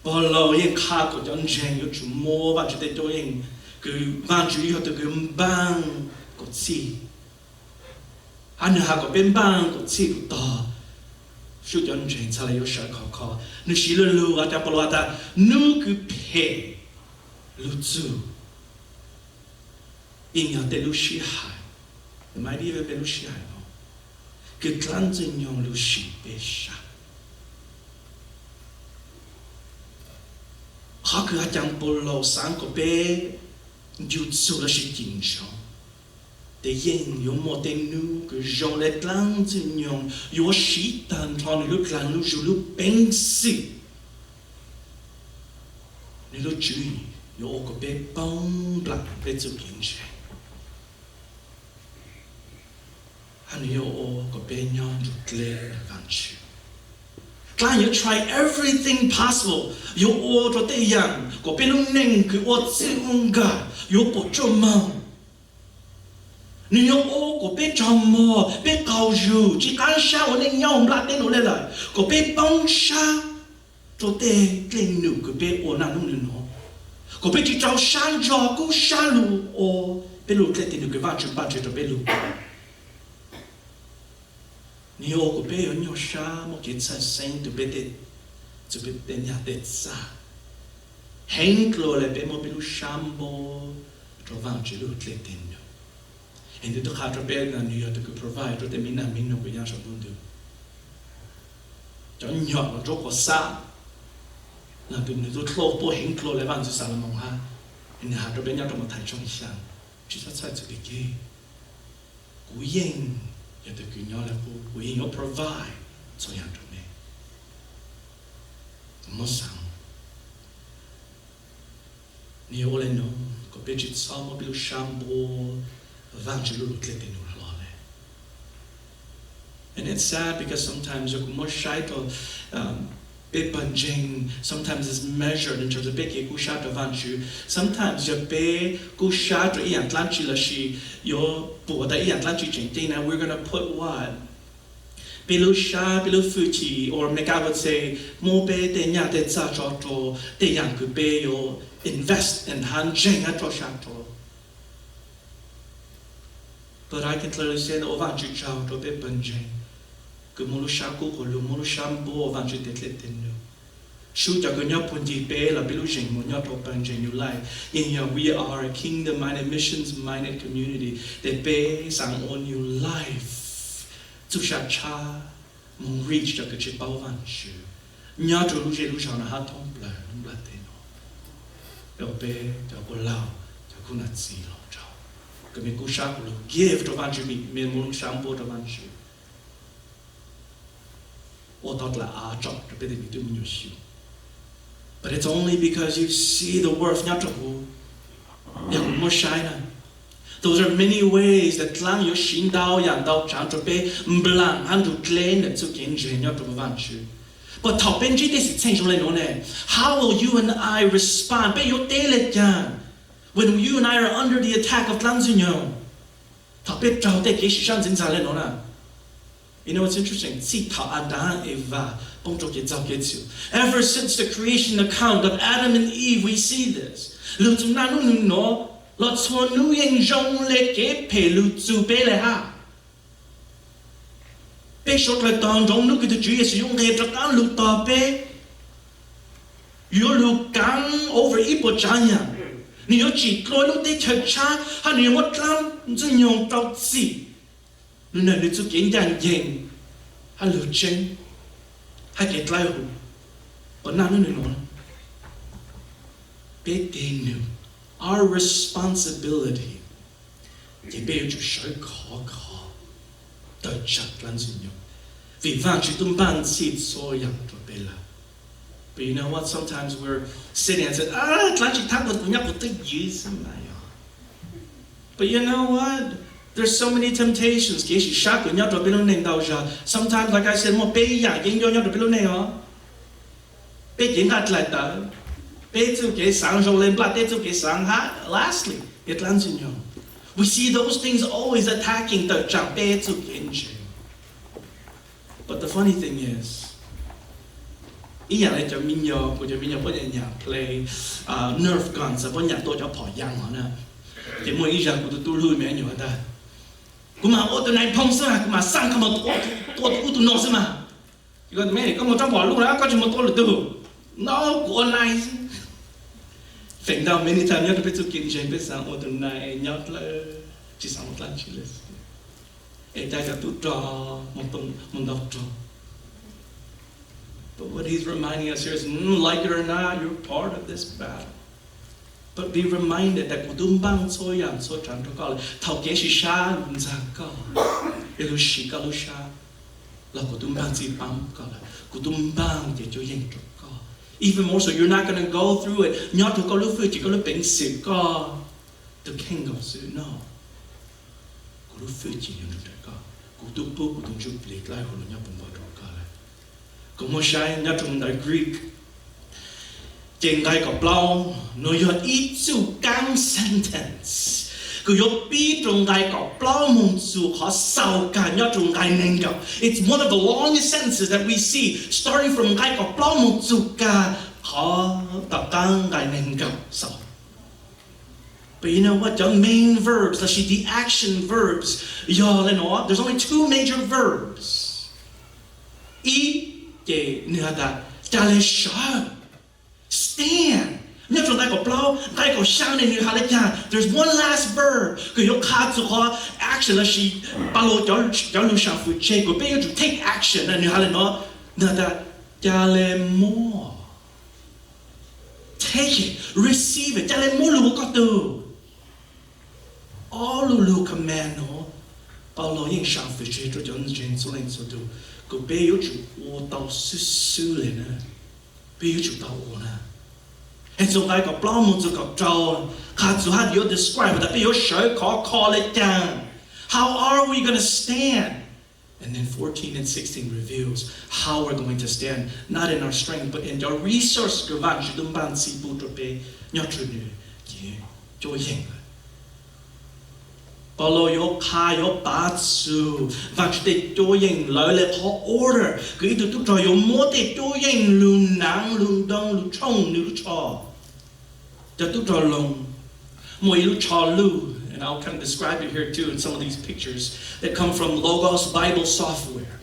bao lâu yên khá của chân chân yếu chủ mua và chủ tế cho yên, cứ vàng chủ yếu từ cái bang của chi, anh hà của bên bang của chi của ta, số chân chân chả là yếu sợ khó, nếu xí lưu ở trong bao lâu ta, nếu cứ phê, lưu chú. In your delusion high, the mighty delusion high. Cái trăn trên nhau lucy besha. Họ cứ chẳng bồ lâu sáng của bé, jutsu là sự chính trọng. Để yên yếu một tên nữ, cứ dòng lệ trăn trên nhau, yếu sĩ tàn tròn lúc làng lúc dù lúc bánh xị. Nếu lúc chú ý, yếu của bé bóng lặng bé dù kiến trọng. Anh yêu ô có bé nhon rụt lê vàng chịu. Can you try everything possible? You order the young, go belonging to what's in God, you put your mouth. New York go be John Moore, be Gauju, Chican shower in young black in Olela, go be Bong Sha, today, clean new, go be or no. Go be Chao Shan Jaw, go Shalu, or Belu letting you give out your budget of Belu. New York go be on your sham, or get saying to bed it, to be then yet sa. Hank Lola Bemobile Shambo, to Vaajtswv letting you. And the Cuabyeej and New York to provide what the Mina Mino Yasha Bundu. John York, Joko Sa. Now, the little cloak boy, Hank Lola Vang Salamonha, and the Hatter Benyatoma Taichon Shan. She's outside to be gay. Guying, yet the Guignola, Guying provide, so young to me. Mosang. Neoleno, Cuabyeej Salmobile Shambo. And it's sad because sometimes you're more shy to sometimes it's measured in terms of big kushato vanchu. Sometimes you pay kushato ian tlanchi your boda ian tlanchi jing. We're gonna put what? Below sha, below fuji, or make I would say more be de nya de za joto, de yang could be your invest in han jing at shato. But I can clearly say that Vaajtswv child to be bunjing. Gumulushaku, Lumulusambo, Vaajtswv detletinu. Shoot a gunya punti bela belushing, Munyato bunjing you life. In here we are a kingdom minded, missions minded community that base on your life. To shacha, mon reach the Kachipao Vaajtswv. Nyato Luja Lushana Hatom Blateno. Elbe, the Golau, the Kunatsilo. Give to Vaajtswv, Milmung Shambo to Vaajtswv. Or not like our job to be doing your shoe. But it's only because you see the worth, not to who. More shiner. Those are many ways that Klang your Shin Dao Yan Dao Chan to be Mblang and to claim that to gain Jenya to Vaajtswv. But Top Benji, this is essentially known. How will you and I respond? Be your daily yan. When you and I are under the attack of Tlanzinyo, you know what's interesting? Ever since the creation account of Adam and Eve, we see this. Ni yo chỉ lôi lúc đấy chờ cha, hay ni mất lắm, chỉ nhung tao gì, lúc này ni chú kiến dàn dền, hay lựa chén, hay cái lai hủ, còn nào nữa nữa, biết tin nữa, our responsibility, chỉ bây giờ soi khó, đợi chặt lắm gì nhung, vì Vaajtswv tung ban xịt soi yang cho bây giờ. But you know what? Sometimes we're sitting and say, but you know what? There's so many temptations. Sometimes, like I said, lastly, we see those things always attacking the Cuabyeej. But the funny thing is, I like to minyo, put your minyo, put in your play Nerf guns, upon your daughter pot young on her. The more easy to do menu at that. Kuma auto night ponsa, Kuma son come out to Nosima. You got me, come on, jump on, look, I got you motor to do. No, go nice. Think down many times, you have to put to King and auto night, and yacht, just on lunches. A dagger to draw, Mondocto. But what he's reminding us here is, like it or not, you're part of this battle. But be reminded that Kudumbang Soyan, so trying to call it, Taukeshi Sha, Nzaka, Elushika Lusha, La Kudumbang Zipam, Kudumbang, get your yank to call. Even more so, you're not going to go through it. Not to go through it, you're going to be sick. The king of Su, no. Go to Fuji, you know, go to Book, don't you play like Holonya Bumba. cũng một sai nhớ trong đại Greek trên cái cọc lâu nó có ít chữ căng sentence cứ có biết trong cái cọc lâu mong chữ họ sau cả nhớ trong cái nền gạo. It's one of the longest sentences that we see starting from cái cọc lâu mong chữ cả họ tập căng cái nền gạo sau. But you know what? The main verbs, the action verbs, there's only two major verbs. Stand. There's one last verb. Action to take action. Take it, receive it. All lu command no, Paulo yin shang fi che zhe zhen zhen zu len zu du, go bei yu zhu wo dao su su le ne, bei yu zhu dao wo ne. And so I got blau mu zu got zhao, ha zu ha you describe that bei yu shui call it down. How are we going to stand? And then 14 and 16 reveals how we're going to stand, not in our strength, but in our resource. Vang shi dun ban si bu zhe bei nyo zhu nu ye zhuo yin. Paulo yo ka yo Vaajtswv Vang de do yin lo le ho order cứ tu tu cho yo mo de do yin lu nang lu dong lu chong lu cho de tu cho long mo lu cho lu. And I'll kind of describe it here too in some of these pictures that come from Logos Bible software.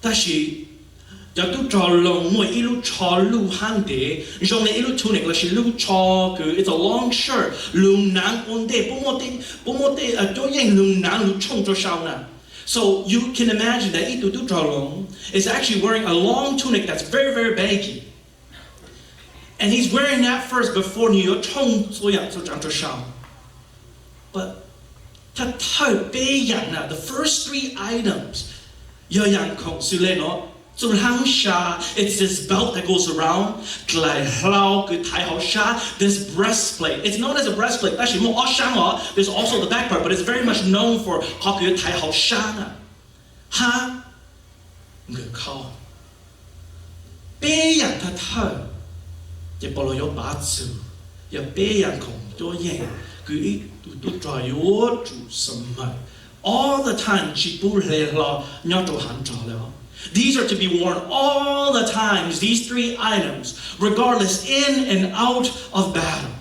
Tashi tu cho long mo ilu cho lu han de jong le ilu tunic la shi lu cho ku it's a long shirt lu nang on de bo mo de do yin lu nang lu chong cho shao na. So you can imagine that itu tu cho long is actually wearing a long tunic that's very very baggy. And he's wearing that first before you chong so yang so zhang shao. But the first three items, it's this belt that goes around. This breastplate. It's known as a breastplate. Actually, there's also the back part, but it's very much known for all the time. These are to be worn all the times, these three items, regardless, in and out of battle.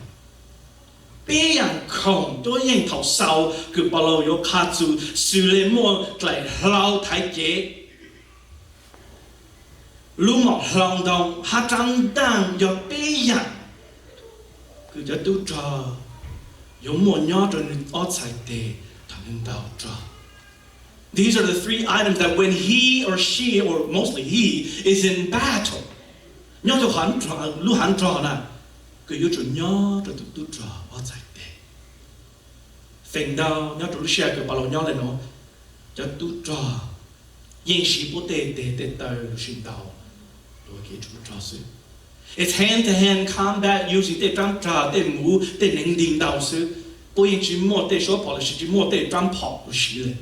Lu mọc lòng đồng hát trăng đăng do bê dặn cứ cho tu trò giống một nhỏ trên ớt sạch tê thằng đào trò. These are the three items that when he or she, or mostly he, is in battle, nhỏ cho hắn trò, lu hắn trò nè cứ yếu cho nhỏ cho tu trò ớt sạch tê phèn đào nhỏ cho lu xe cứ bà lộ nhỏ lên nó cho tu trò yên sĩ bố tê tê tê tê lu xin đào. It's hand-to-hand combat using the drum tra, the mu, the ning ding dao su. Boy in more, they show polish, more, they drum pop, she.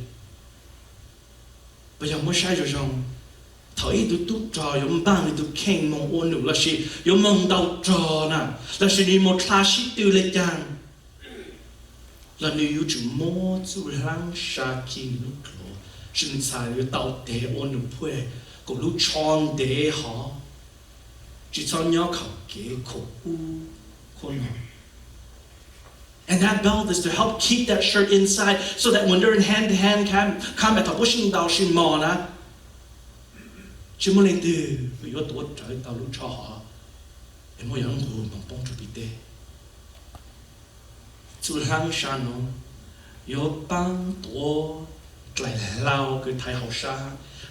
But young Moshe Jong, Toy to draw your bang to king mon or no, she, your mong dao draw now. Let she need more clashy to let down. Let you to more to lang shaki no claw. Shouldn't say you doubt there or no pue. Go look chong de ha. And that belt is to help keep that shirt inside so that when they're in hand-to-hand combat,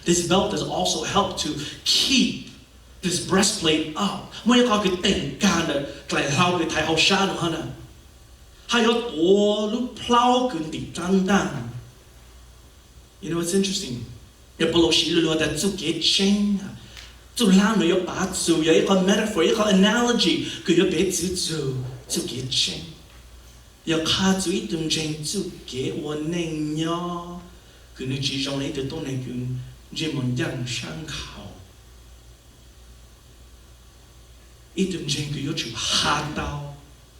this belt has also helped to keep this breastplate up. You know, it's interesting. A metaphor, a analogy. chỉ muốn nhận sang khảo ít từng chuyện cứ yêu chủ hạ đạo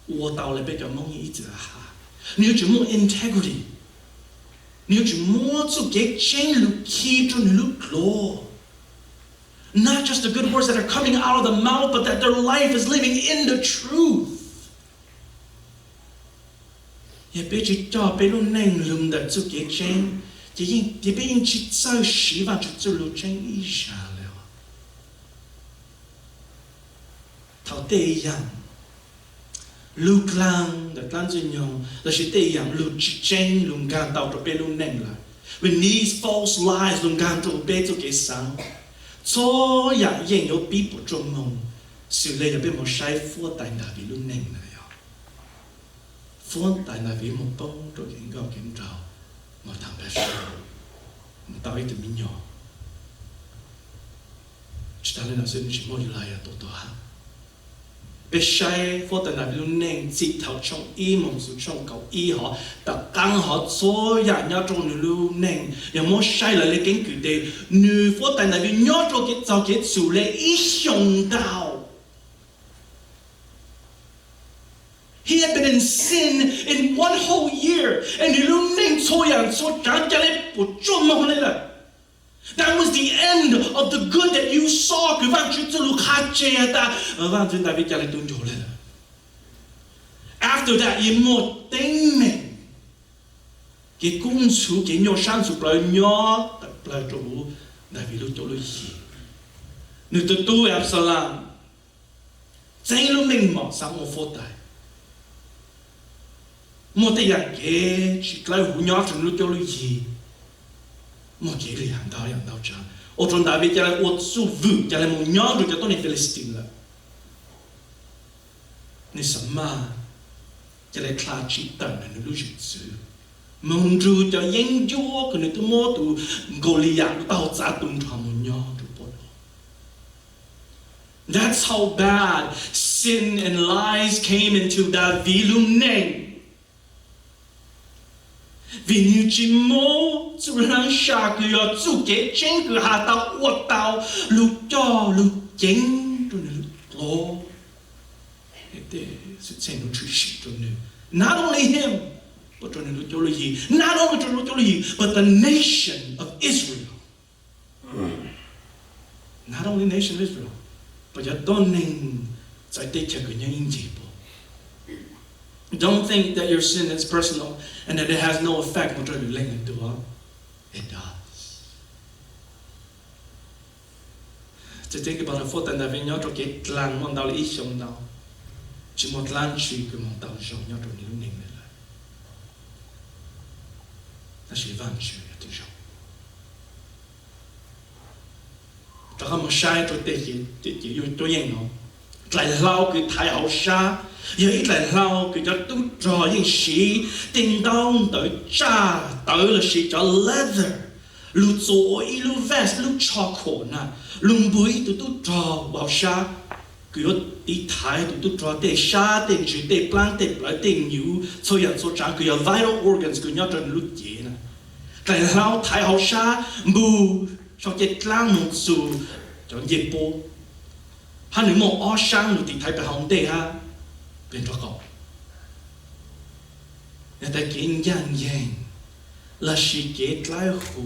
vô đạo là bây giờ mong ý chỉ là hạ nếu chủ muốn integrity nếu chủ muốn chủ cái chuyện lúc khi trong lúc lo not just the good words that are coming out of the mouth but that their life is living in the truth ya bây giờ cho bây lúc này lùng đặt chủ cái chuyện chỉ bây giờ chỉ sao希望主路真一下了thảo tây yang lúc lang đặt lan duyên nhung là chỉ tây yang lúc chỉ tranh lùng gan tàu cho bây lúc này là when these false lies lùng gan cho bây cho cái sáng cho ya yên有比不中梦sự lệ là bên một sai phua tại nào vì lúc này này phua tại nào vì một bông rồi cái gạo kiếm trào một thằng bé sơ một tao ấy từ mình nhỏ chỉ ta lên là xin chỉ mua lại à tổ ha bé sai phô tận là luôn nên chỉ thảo trong y mong sự trong cầu y họ tập căng họ số nhà nhau trong luôn nên nhà mua sai là lấy kiến cử đề nữ phô tận là vì nhau trong cái giao cái chủ lệ y sòng đạo. He had been in sin in one whole year, and that was the end of the good that you saw. After that, you more thing man. Cái cung chủ cái nhau sang chủ lại nhỏ tập lại chỗ đại vì lúc chỗ lúc gì, nếu tôi tu Absalom, danh lúc mình mở sáng một phút đại. Một cái dạng cái chỉ lại hú nhỏ trong lúc cho lúc gì một cái là hàng đào cha ở trong đại việt cho là Vaajtswv cho là một nhỏ rồi cho tôi này Palestine là nên sớm mà cho là khai chỉ tận là lúc gì chứ mong ru cho yên chúa cái này tôi mua từ Goliath tao trả tung thằng một nhỏ từ bộ that's how bad sin and lies came into David lúc này. Vì như chỉ mô chủ lãng xa cứ yo chủ kế chênh cứ hạ tao uất tao lúc cho lúc chênh rồi lúc lô để sự chênh lúc truy sĩ rồi nữa not only him but rồi lúc cho lúc gì not only rồi lúc cho lúc gì but the nation of Israel not only nation of Israel but ya tôn nên giải tích cho cái nhân gì bộ. Don't think that your sin is personal and that it has no effect. It does. To think about it, for that we know to get land one dollar each on now. Chỉ một land tree cứ một tàu giống nhau trong những年嚟，那是Vaajtswv嘅對象。就係冇晒咗啲要對應我，嚟撈佢太後沙。giờ ít lại lao cứ cho tôi trò những sĩ tình đau tới cha tới là sĩ cho leather lúc rồi lúc vest lúc cho khổ nè lúc bụi tôi trò vào xa cứ đi thái tôi trò để xa để chỉ để plant để lại để nhiều cho nhận số trang cứ vital organs cứ nhớ trên lúc gì nè lại lao thái hậu xa mù cho cái lang một số cho nhiệt bộ hắn nếu một ở sang lúc thì thái bị hỏng để ha bên đó có người ta kiến giang giang là sự kết lại hú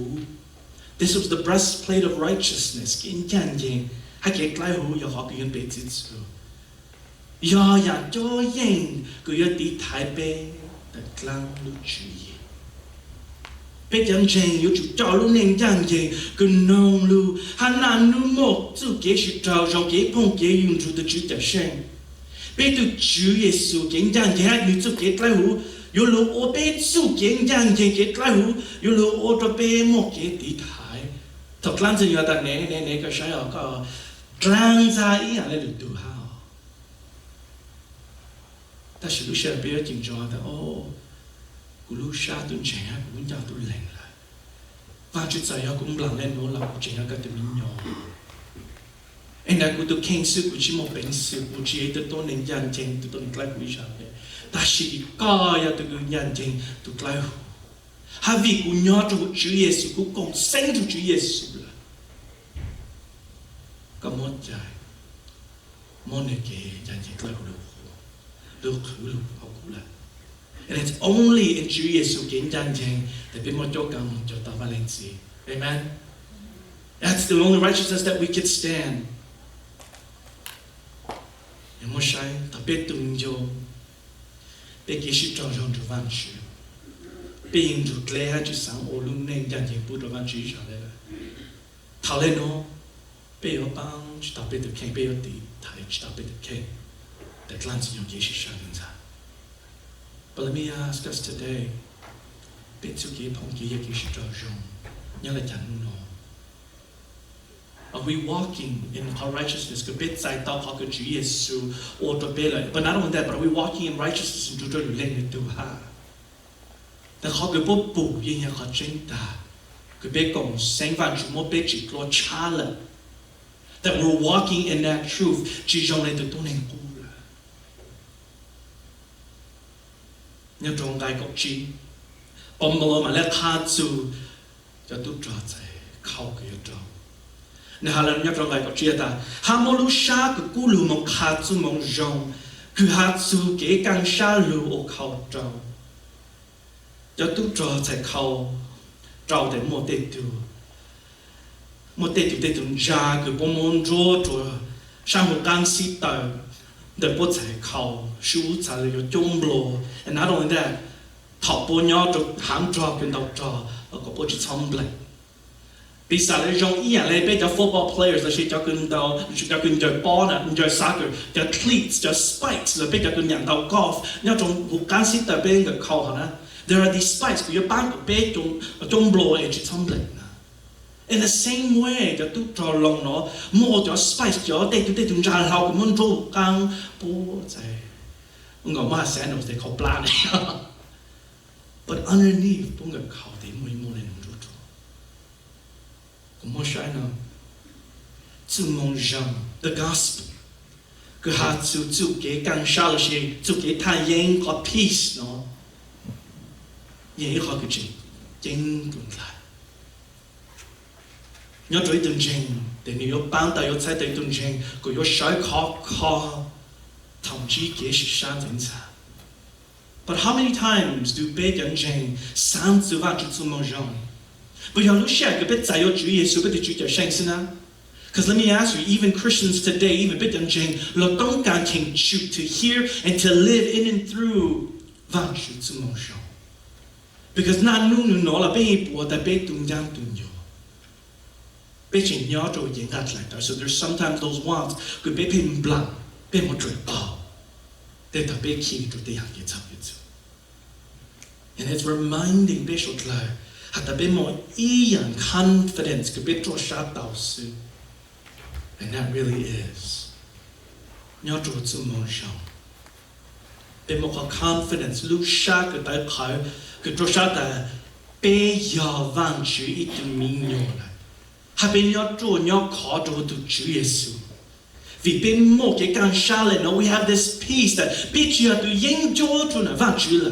this was the breastplate of righteousness kiến giang giang hay kết lại hú do họ kiến bề tích sự do nhà cho giang cứ do tí thái bê đặt lăng lúc chữ bây giờ giang yêu chủ cho lúc nên giang giang cứ nông lu hắn làm lu một chú kế sự trào trong kế phong kế dùng chủ từ chữ trả sen bây giờ Chúa Giêsu kiến giang giang như chú kết lại hú yêu lu ô bây chú kiến giang giang kết lại hú yêu lu ô cho bây một kế tí thái thật lắm chứ người ta nè cái sai ở có trang ra ý là được tự hào ta sử lúc sau bây giờ chính cho ta ô của lúc sau tôi trẻ cũng cho tôi lành lại và chút giờ cũng làm lên nó là trẻ cái tự mình nhỏ anh đã của tôi khen sự của chỉ một bệnh sự của chỉ tôi nên nhận chân tôi lại của sao vậy ta chỉ coi ya tôi nhận chân tôi lại hay vì của nhỏ trong Chúa Giêsu cũng còn sinh trong Chúa Giêsu là có một trái một nơi kia chẳng chỉ là được khử lục học cũ là and it's only in Chúa Giêsu kiến chân chăng để biết một chỗ cầm cho ta vào lên gì amen that's the only righteousness that we can stand nhưng mà sai ta biết tung cho biết cái sự tròn tròn cho văn chữ biết hình được lẽ hay chỉ sáng ô lung nên chân chăng bút cho văn chữ sao đấy thảo lên nó biết ở bang chỉ ta biết được khen biết ở tí thầy chỉ ta biết được khen để làm gì những cái sự sáng đến ra. But let me ask us today, biết sự kia phong kia cái sự tròn tròn nhớ là chẳng nó. Are we walking in our righteousness? Cái biết giải tạo họ cái Chúa Giêsu ô tô bê lại. But not only that, but are we walking in righteousness in Chúa Trời lên lên tu ha? Để họ cái bố bù như nhà họ chính ta. Cái biết còn sáng vàng chúng mô biết chỉ lo cha là. That we're walking in that truth. Chỉ dòng lên từ tu nên cũ là. Nhớ trong cái cốc chi. Bông bông mà lẽ khá chú cho tu trò chạy khâu cái trò. Nè hà lần nhớ trong cái cốc chi ta. Hà mô lưu xa cái cú lưu mong khá chú mong rong. Cứ hà chú kế càng xa lưu ô khâu trò. Cho tu trò chạy khâu trò để một tê tu. Một tê tu ra cái bông môn rô trò. Sang một càng xí tờ. Để bố chạy khâu sư chạy là chung lô. And not only that, thọ bố nhỏ trò hãng trò cái đầu trò ở có bố chỉ xong lại. Vì sao lại dùng ý lại bây giờ football players là sẽ cho cưng đầu, cho cưng chơi ball nè, chơi soccer, cho cleats, cho spikes là bây giờ cưng nhận đầu golf. Nhớ trong một cái xí tờ bên cái khâu hả nè. There are these spikes, cái bán của bé trong lô ấy chỉ xong lại. In the same way, cho tu trò lòng nó, mua cho spice cho tê tu ra hào cái món rô căng bố chạy. Ngồi mà sẽ nó sẽ khâu plan này. But underneath, bố người khâu thì mùi mùi lên rô trô. Cũng mô sai nào. Chú mong rằng, the gospel. Cứ hạ chú kế càng xa là xe, chú kế thà yên có peace nó. Yên khó cái chuyện, chân cũng lại. Nhớ trối tuần trình, để nếu bán ta yếu chạy tới tuần trình, có yếu sói khó, thậm chí kế sự sáng dẫn ra. But how many times do bé dẫn trình sáng dự vạn chú mong rong? Bởi lúc xe cái bé giải yếu Chúa Giêsu bé chú trở sáng xin á. Because let me ask you, even Christians today, even bé dẫn trình, làต้องการ to hear and to live in and through vạn chú mong rong. Because na nu nó là bé bùa ta bé tung giang tung dô. Bé chỉ nhớ rồi diễn đạt lại đó. So there's sometimes those wants cứ bé phim blanc, bé một trời bảo. Để ta bé khi rồi để hàng cái chấp nhận. And it's reminding bé sốt lại, hạt ta bé một ý dạng confidence cứ bé trò sát tạo sư. And that really is. Nhớ rồi chú mong xong. Bé một có confidence, lúc sát cứ tay khởi, cứ trò sát ta bé giờ vang chữ ít từ mình nhô lại. Hà bên nhớ trô nhớ khó trô từ Chúa Giêsu. Vì bên một cái càng xa lên nó, we have this peace that biết chìa từ yên chô trô nè vang Chúa là.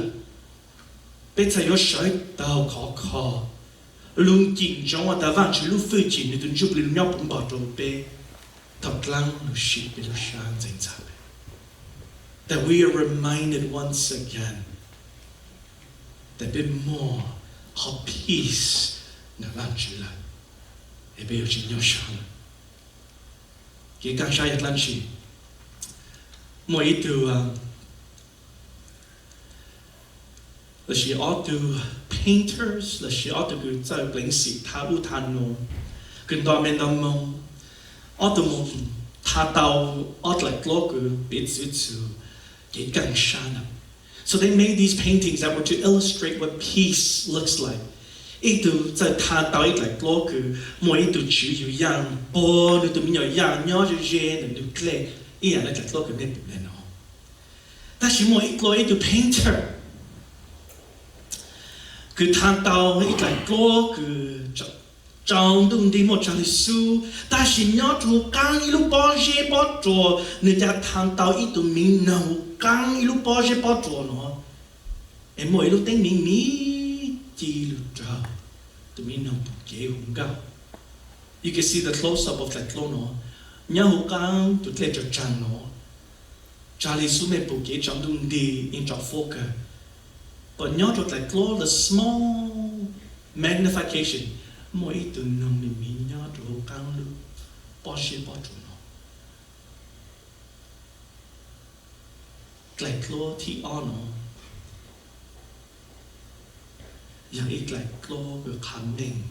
Biết chạy yếu sợi tao khó. Luôn chỉnh trong ta vang Chúa lúc phơi chỉnh thì tôi chụp lên nhau bụng bảo trô bê. Thật lăng lúc shit bê lúc sáng dành ra bê. That we are reminded once again that bên more how peace nè vang Chúa là. Et bien, je n'y en qui est quand j'ai lanché. Moi, il là chỉ auto painters, là chỉ auto cái在临时他不谈咯，跟到面当梦，auto梦他到 auto like logo 别子子给更山啊。So they made these paintings that were to illustrate what peace looks like. 一度在他到一来攞佢，每一度主要人，播你度面有人，攞住嘢嚟度 clay， 一人咧就攞佢呢邊咧咯。但是每一個一度 painter， 佢他到一來攞佢就裝東啲冇裝啲書，但是攞住剛一路包嘢包咗，你就他到一度面腦剛一路包嘢包咗咯，誒每一路頂面面記錄咗。To me, no, you can see the close up of that clono. nhớ hữu cang tụt lệ cho trang nó cha lì su mẹ bù kế trong đun đi in trong focus but nhớ tụt lại close the small magnification mỗi từ nông mình nhớ tụt hữu cang lu bỏ xí bỏ tụt nó lại close thì on nó yang ít lại close với khám định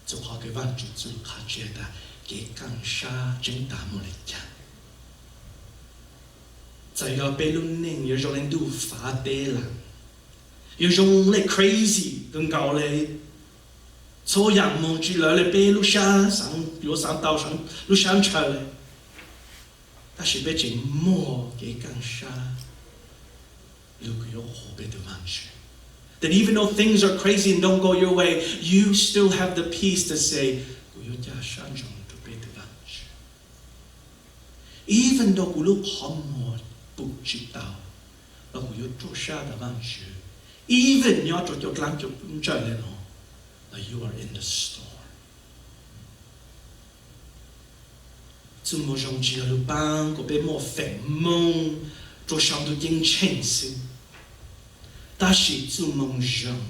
cho họ cái văn chủ chủ khá chế ta cái càng xa chính ta một lịch chẳng tại cái bê luôn nên yêu dùng lên đủ phá bê là yêu dùng lên crazy gần gạo lên số dạng mong chỉ là lên bê lúc sáng tàu sáng lúc sáng trời ta chỉ biết chỉ mua cái càng xa lúc yêu hồ bê đồ văn chủ that even though things are crazy and don't go your way, you still have the peace to say, even though even you are in the storm. Ta chỉ chú mong rằng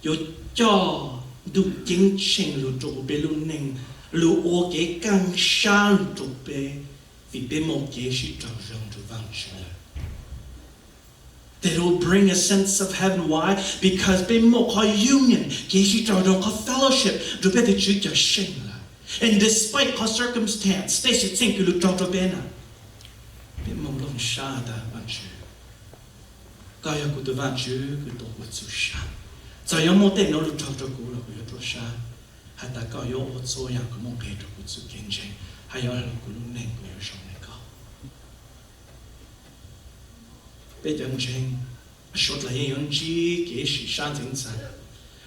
yo cho đủ kiến trình lu trục bê lu neng lu ô cái càng xa lu trục bê vì bê một cái chỉ trâu rong trụ vang chữ that will bring a sense of heaven. Why? Because bê một có union cái chỉ trâu rong có fellowship trụ bê thì chữ cho sinh là and despite có circumstance they should think lu trâu trụ bê na bê một lòng xa ta vang chữ cái của tôi van chữ cái tổ của chú sa, giờ有冇電腦錄錯咗股啦？佢有做啥？係大家有我做嘢佢冇繼續佢做見證，係有人佢都拎佢有上嚟講，俾認證，說嚟樣知幾時山整陣。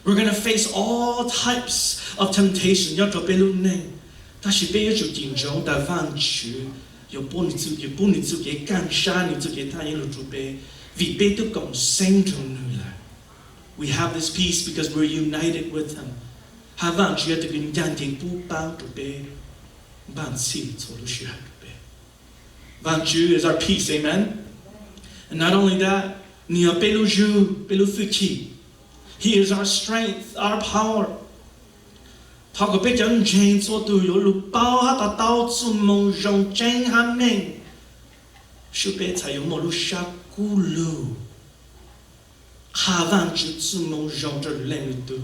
We're gonna face all types of temptation，要做俾路拎，但是俾做見證，但van chữ，要幫你自己更山，你自己睇一路做俾。Vì bê tôi cộng sinh trong người là we have this peace because we're united with Him. Hà vang chia từ cái nhân tình bù bao tụ bê ban si cho lúc xưa tụ bê. Vang chữ is our peace, amen. And not only that, ni ở bê lu phu chi. He is our strength, our power. Thọ có bê chân chân cho tụ yo lu bao hát ta tao chu mong rong chân hà mình. Sư bê thay yo mo lu sha Lu khá vang chữ chú mong rong cho lên tu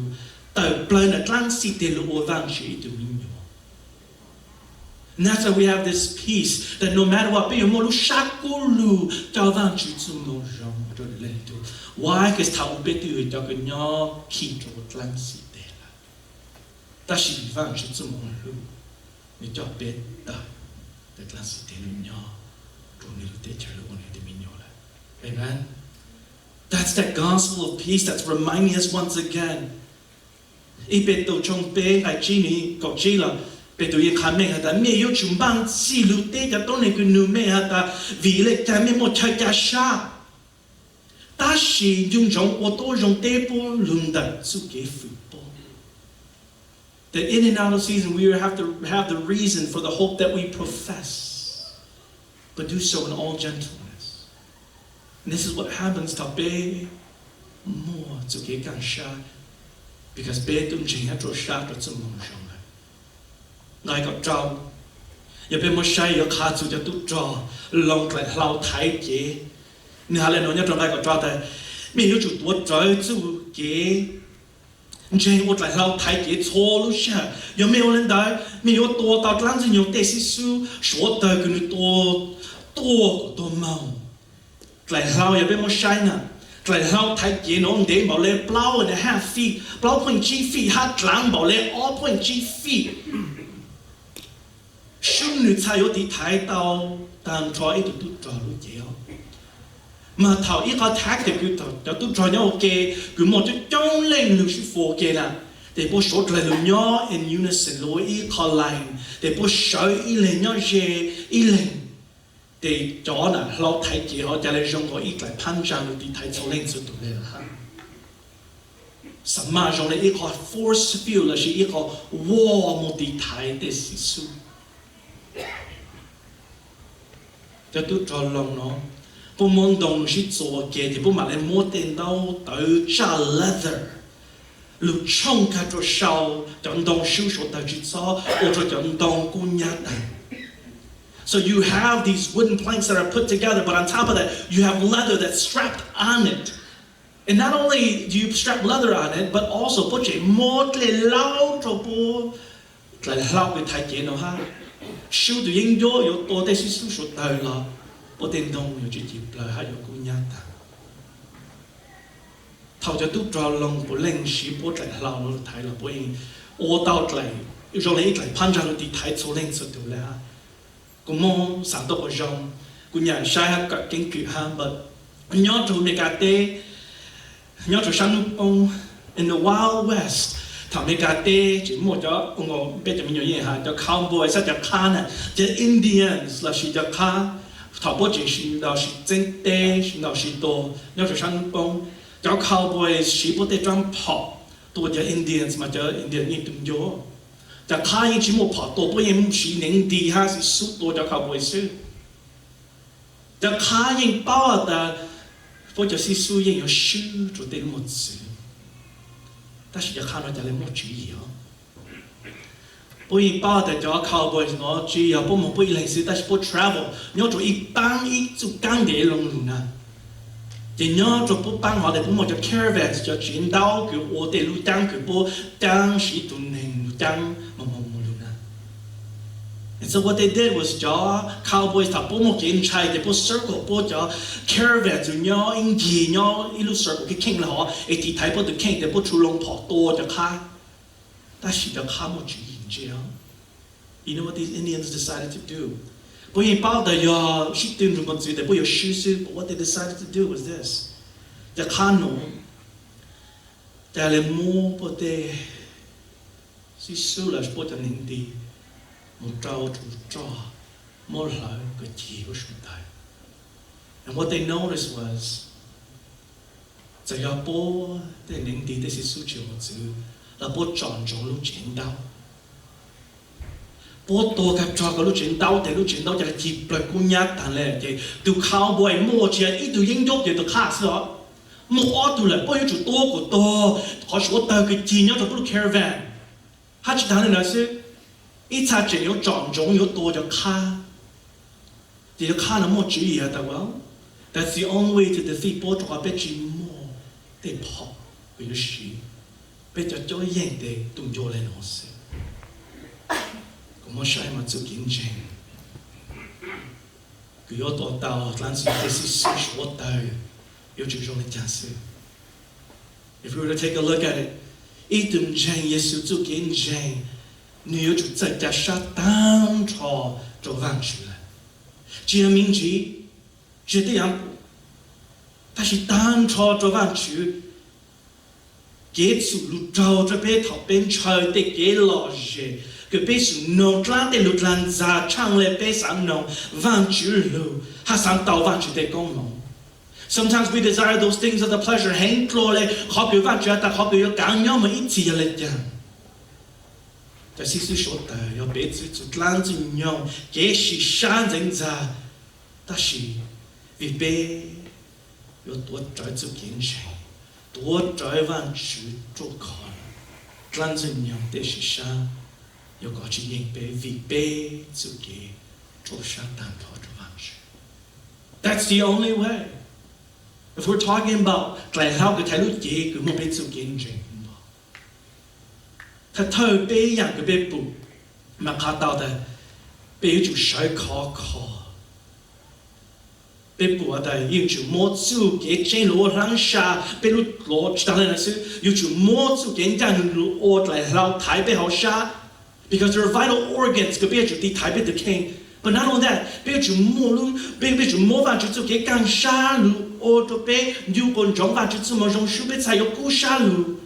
tờ plei là trăng si tê lu vang chữ tu mình nhớ. And that's why we have this peace that no matter what, bây giờ mo lu sát cú lu cho vang chữ chú mong rong cho lên tu. Why? Because thảo biết tu cho cái nhỏ khi cho trăng si tê là. Ta chỉ vang chữ chú mong lu, mình cho biết ta để trăng si tê lu nhỏ, rồi mình lu tê chơi lu này để mình nhớ. Amen. That's that gospel of peace that's reminding us once again. Ý bê tổ trong bê ngài chi ní cậu chi là bê tổ yên khá mê hả ta mê yếu chúng bang chi lưu tế cho tốt này cứ nụ mê hả ta vì lệ ta mê một chơi cha xa. Ta chỉ dùng trong ô tô trong tế bố lùng đặt su kế phụ bố. That in and out of season we have to have the reason for the hope that we profess, but do so in all gentleness. And this is what happens to bê mua cho cái càng xa because bê tụi chính hết rồi xa rồi trong mong sống này ngài có trao giờ bê mua say giờ khá chú cho tụi trò lòng lại lao thái chế nên hà lên nói nhất trong ngài có trao tại mình yêu chủ tuột trời chú kế chính một lại lao thái chế错lúc xa giờ mình lên đấy mình yêu tua tao làm gì nhiều tê sĩ su số đời cứ như tua màu lại lao giờ bên một sai nè, lại lao thái chế nó ông để bảo lên plow and a half feet, plow 0.2 feet, hát láng bảo lên all 0.2 feet. Xuân nữ thay ở đi thái tàu, tàn trò ít tụt trò lúc dẻo. Mà thảo ít có thác thì cứ thảo tụt trò nhau ok, cứ một chút trông lên lưu sĩ phô ok là, để bố số lại lưu nhau in unison, lối ít có line, để bố sợ ít lên nhau dễ ít lên. Để cho là lao thái chế họ trả lời trong có ít lại pan trang được đi thái số lên sự tụi lên ha. Sắm mà trong này ít có force field là chỉ ít có war một đi thái để sử dụng. cho tôi cho lòng nó bố mong đồng sĩ做嘅thì bố mà lại mua tiền đâu tới trả leather lúc trong cả cho sau chọn đồng siêu số tới chỉ cho ô cho chọn đồng cũng nhát này. So you have these wooden planks that are put together, but on top of that, you have leather that's strapped on it. And not only do you strap leather on it, but also put a một lệ lao cho bố lại lao cái thái chế nó ha. Siêu từ yên vô yếu tố để siêu số đời là bố tên đông yếu chỉ dịp lời ha yếu cũng nhát ta. Thảo cho tút trò lòng bố lên sĩ bố lại lao nó thái là bố yên ô tao lại rồi lấy lại pan ra nó đi thái số lên số từ là cũng mong sáng tạo của dòng của nhà sai ha cả kinh cử ha but nhớ trong này cả tê nhớ trong sáng ông in the Wild West thằng này cả tê chỉ một cho ông ngồi bây giờ mình nói gì ha cho cowboy sẽ cho khan à cho Indians là chỉ cho khan thằng bố chỉ xin đạo chỉ chân tê xin đạo chỉ to nhớ trong sáng ông cho cowboy chỉ bố tê trong họตัวจะ Indians มาเจอ Indian ยิ่งตึงโยจะข้ายิ่งชิมว่าพอตัวพวกยังชีหนึ่งดีฮะสิสุดตัวจะเข้าไปซื้อจะข้ายิ่งเป้าแต่พวกจะสิสู้ยิ่ง有ซื้อจุดเด่นหมดซื้อ但是จะข้าเราจะเลยหมด注意哦พวกยิ่งเป้าแต่จะเข้าไปเนาะ注意哦พวกมันพวกยิ่งซื้อ但是พวก travel เนาะจุดอีปังอีจุดกางเดียลงลุนะจะย้อนจุดปุ๊บปังหอแต่ปุ๊บมันจะ caravan จะจีนดาวคือโอเดลูจังคือปุ๊บจังสีตุนหนึ่งจังมองลูนะ and so what they did was จะ cowboys ถ้าปุ๊บมันกินใช่แต่ปุ๊บ circle ปุ๊บจะ caravan จะย้อนอินดีย้อนอีลู circle คือ king ละหอไอที่ไทยปุ๊บจะ king แต่ปุ๊บชุลงพอตัวจะฆ่าแต่สิจะฆ่ามันจะยิงเจ้า you know what these Indians decided to do but what they decided to do was this. The cano, the more but they see sulas put an indi, more draw to draw, more like a tea or should die. And what they noticed was the yapo, the indi, this is suchi or two, the boat John look down. bố tô gặp cho cái lúc chiến đấu thì lúc chiến đấuจะจีบเลยกูยัดทันเลยจีดูข่าวบ่อยมั่วเชียอีดูยิ่งยกจีดูข่าสิเหรอมั่วดูเลยบ่อยจุดโตกูโตขอชัวร์เตอร์คือจีนยกตัวพวก caravan ฮัททันเลยนะสิอีชาจี有撞中有多就ข่าจี就ข่าน่ะมั่ว注意啊แต่ว่า that's the only way to defeat 波ตัวเป็นจีมั่วได้พอไปดูสิเป็นจะจ่อยยังได้ตุ้มโยเลยน้องสิ我想嘛做见证，佢有多大，但是这是事所大，有这种的假设。If we were to take a look at it， 一段正耶穌做見證，你有就在家下當初就忘記了，這樣名字是這樣，但是當初就忘記，結束路照這邊頭邊吹的給老師。que peço não trate lo tranza chang le pesa não van chulo hasan tao van chute como sometimes we desire those things of the pleasure hang clole khop yu van chata khop yu gang nyo ma itzi le jan ta si su shota yo betsu zu tlan zu nyo ge shi shan zeng za ta shi vi be yo to zai zu kin shi to zai van chu zu kon tlan zu nyo de shi shan有个去应被违背自己做上当头的方式。That's the only way. If we're talking about 嚟考嘅睇到嘢，佢冇俾自己認證。佢偷俾人嘅俾補，咪看到的俾住水考考。俾補的要住摸住嘅正路上下，俾路攞當然係要住摸住嘅正路我嚟考睇俾好下。Because there are vital organs que be di tai be the king. But not only that, be ju mo lu, be ju mo van ju zu ge gang sha lu, o to be ju gon zhong van ju zu mo zhong shu be cai yo gu sha lu.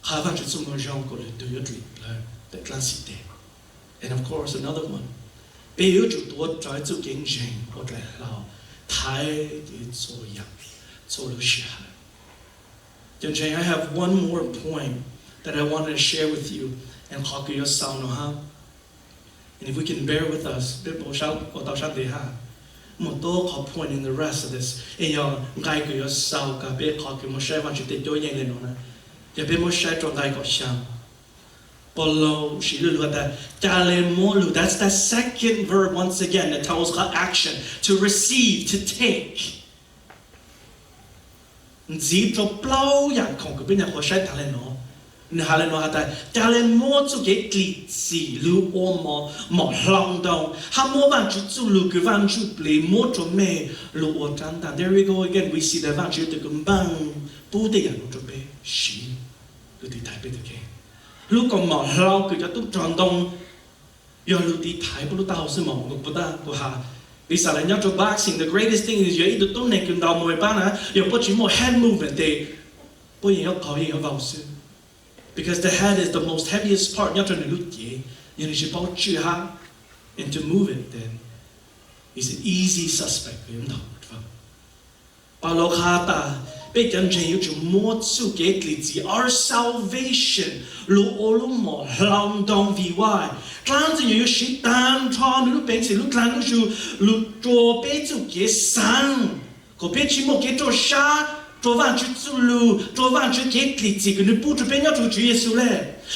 Ha van ju zu mo zhong go le do yo dui le the classite. And of course another one. Be yu ju duo zai zu gen zheng o le lao, tai di zuo yang, zuo lu shi hai. Then I have one more point that I wanted to share with you. And how can you sound no ha? And if we can bear with us, point in the rest of this. And your guy go yourself, got big cock, and Moshe want you to do it in on it. You be Moshe to guy go sham. Below, she looked at that. Dalemolu, that's that second verb once again that tells her action to receive, to take. Nzi to blow yang kong, could be a Moshe Daleno. Haleno hata dale mo zu ge gli si lu o mo long dong ha mo van ju zu lu ge van ju ble mo to me lu o tan dan. There we go again. We see the van ju de gun bang bu de yang to be shi lu di tai be de ke lu ko mo lao ge ja tu chang dong yo lu di tai bu lu dao si mo gu bu da gu ha. Bisa la nya to boxing, the greatest thing is you either do ne kun dao mo ba na you put you more hand movement de bu yin yo ko yin yo ba si. Because the head is the most heaviest part. And to move it, then he's an easy suspect. Our salvation,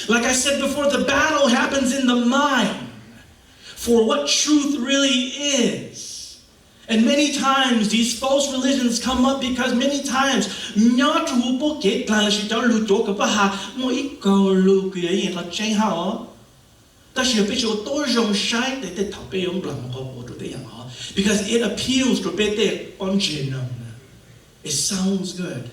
like I said before, the battle happens in the mind for what truth really is. And many times these false religions come up because many times because it appeals to it sounds good.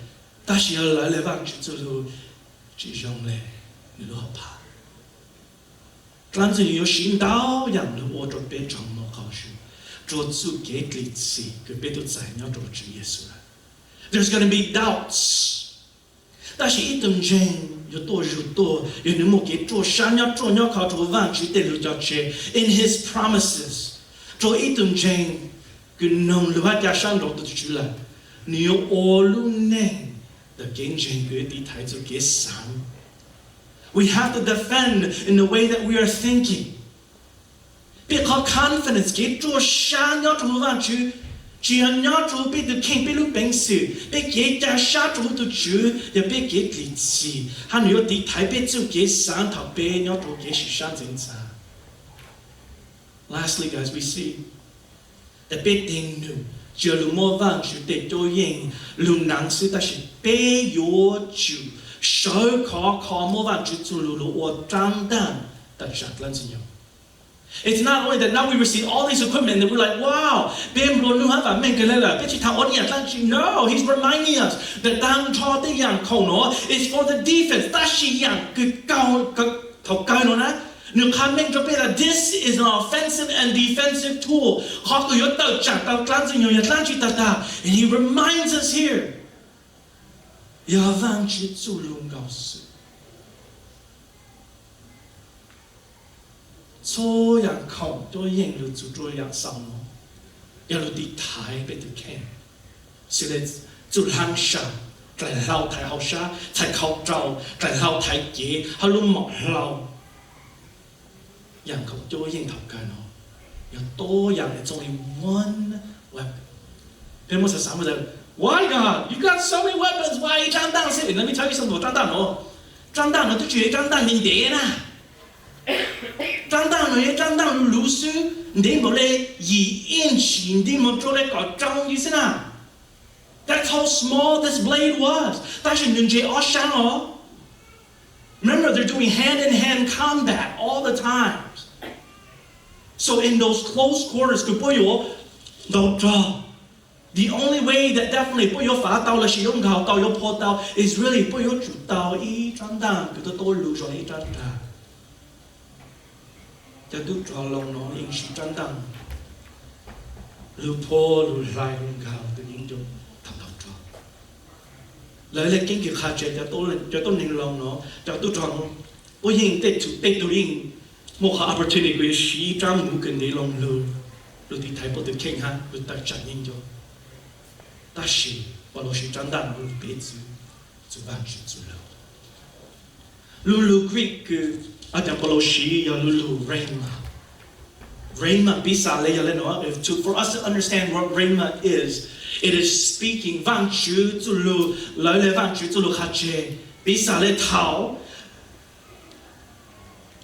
There's going to be doubts. In his promises. We have to defend in the way that we are thinking. Because confidence get to shine out to want you. Chỉ nhớ chú biết được kinh biết lúc bệnh sự, biết cái cha sát chú được chú,也biết cái lý trí. Hắn nếu đi thái biết chú cái sáng thảo biết nhớ chú cái sự sáng chính xác. Lastly, guys, we see that biết tình nu, chưa lu mua vàng chú để cho yên, lu nắng sư ta sẽ biết yếu chú, sở khó mua vàng chú lu ở trang đàn, ta chắc lần gì nhau. It's not only that now we receive all these equipment and we're like, wow, no, he's reminding us that is for the defense. This is an offensive and defensive tool. And he reminds us here. So young come, do young lu to draw young sound. Yellow di tie better can. So let's to hang sha, try how tie how sha, tie cow draw, try how tie gay, how long mock low. Young come, do young top gun. You're too young, it's only one weapon. Then was some of them, why God? You got so many weapons, why you jump down? Let me tell you something, jump down, jump down, to you, jump down in the air. That's how small this blade was. Remember, they're doing hand-in-hand combat all the time. So in those close quarters, the only way that definitely is really cho tôi trò lòng nó yên sĩ trắng đăng lưu po lưu lại lưu gạo từ những chỗ thầm thầm trò lại là kinh nghiệm khai chế cho tôi nên lòng nó cho tôi trò bố hình tết tôi yên một hạ opportunity của sĩ trắng ngũ cần để lòng lưu lưu thì thấy bộ tự khen ha lưu ta chẳng nhìn cho ta sĩ và lo sĩ trắng đăng lưu bế chú vang chú lưu lưu quyết cứ ở trong bộ sĩ ya lưu lưu rain Rhema bisa le yale no. For us to understand what rhema is, it is speaking. Vaajtswv zulu lời le Vaajtswv zulu khache bisa le thao.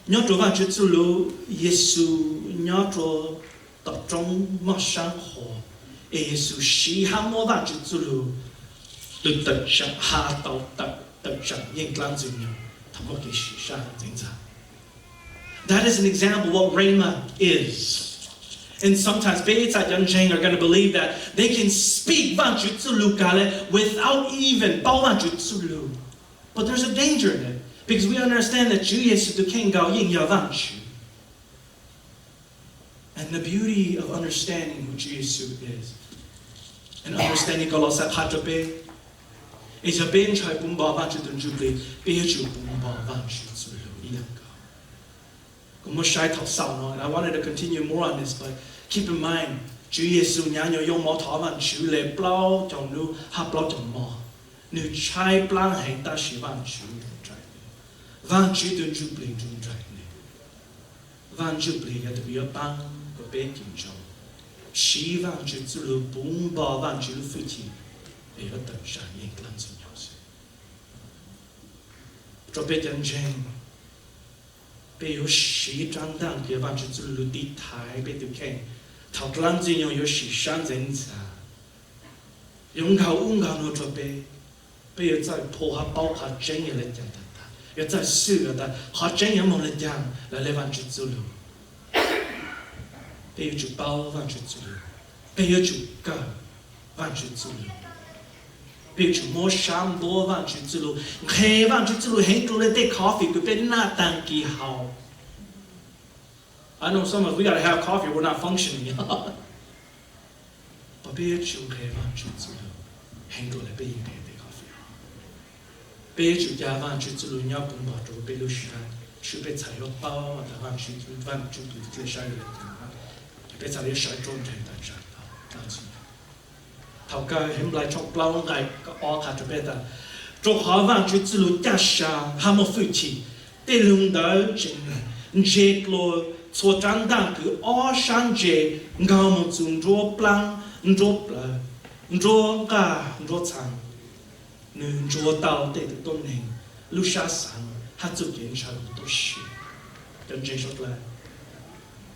Nhớ trụ Vaajtswv zulu Giêsu nhớ trụ tập trung mà sáng hồ. Giêsu sĩ ham mô Vaajtswv zulu được tập trận hạ tàu tập trận những lan dường nhau thầm một cái sĩ sang chính xác. That is an example of what rhema is. And sometimes Vaajtswv young Jane are going to believe that they can speak Vaajtswv zulu kale without even bao Vaajtswv zulu. But there's a danger in it. Because we understand that Chúa Giêsu tu khen gạo yin yao Vaajtswv. And the beauty of understanding who Chúa Giêsu is, and understanding Colossae Hatrape, is a ben chai bumba Vaajtswv dun jubli, beju bumba Vaajtswv zulu iyanka. Kumushai tao sao no, and I wanted to continue more on this, but keep in mind, Chúa Giêsu nyanyo yong mo tao Vaajtswv le plau chong nu ha plau chong mo, nu chai plang hang ta shi Vaajtswv. Vaajtswv dun jubli dun trai ne. Van jubli ya tu ya bang ko be kim chong. Shi Vaajtswv zulu bumba Vaajtswv fu ti. E ya ta sha yin lan zin yao se. Cho be yang chen. Be yo shi zhang dang ke Vaajtswv zulu di tai be tu ken. Tao lan zin yao yo shi shan zin za. Yong kao ung kao no cho be. Be yo zai po ha bao ha chen ye le jiang da. 要在世的，好真有冇人讲来来Vaajtswv zulu，被主包Vaajtswv zulu，被主教Vaajtswv zulu，被主摸上波Vaajtswv zulu，黑Vaajtswv zulu很多人得 coffee， 佢被那当记好。I know some of us we gotta have coffee, we're not functioning. But 被主黑Vaajtswv zulu，很多人被应该。被主家Vaajtswv zulu nhau cũng bảo trụ被路上，是被采了包的Vaajtswv对这山人，被采了山中人的山的，当时，头个hem来从包来个阿卡这边的，做好Vaajtswv zulu加上他们夫妻，对龙的真，接落做长大个阿山接，我们从做plan，做长。 能做到的东西，路下山，他就检查很多事，跟这说来。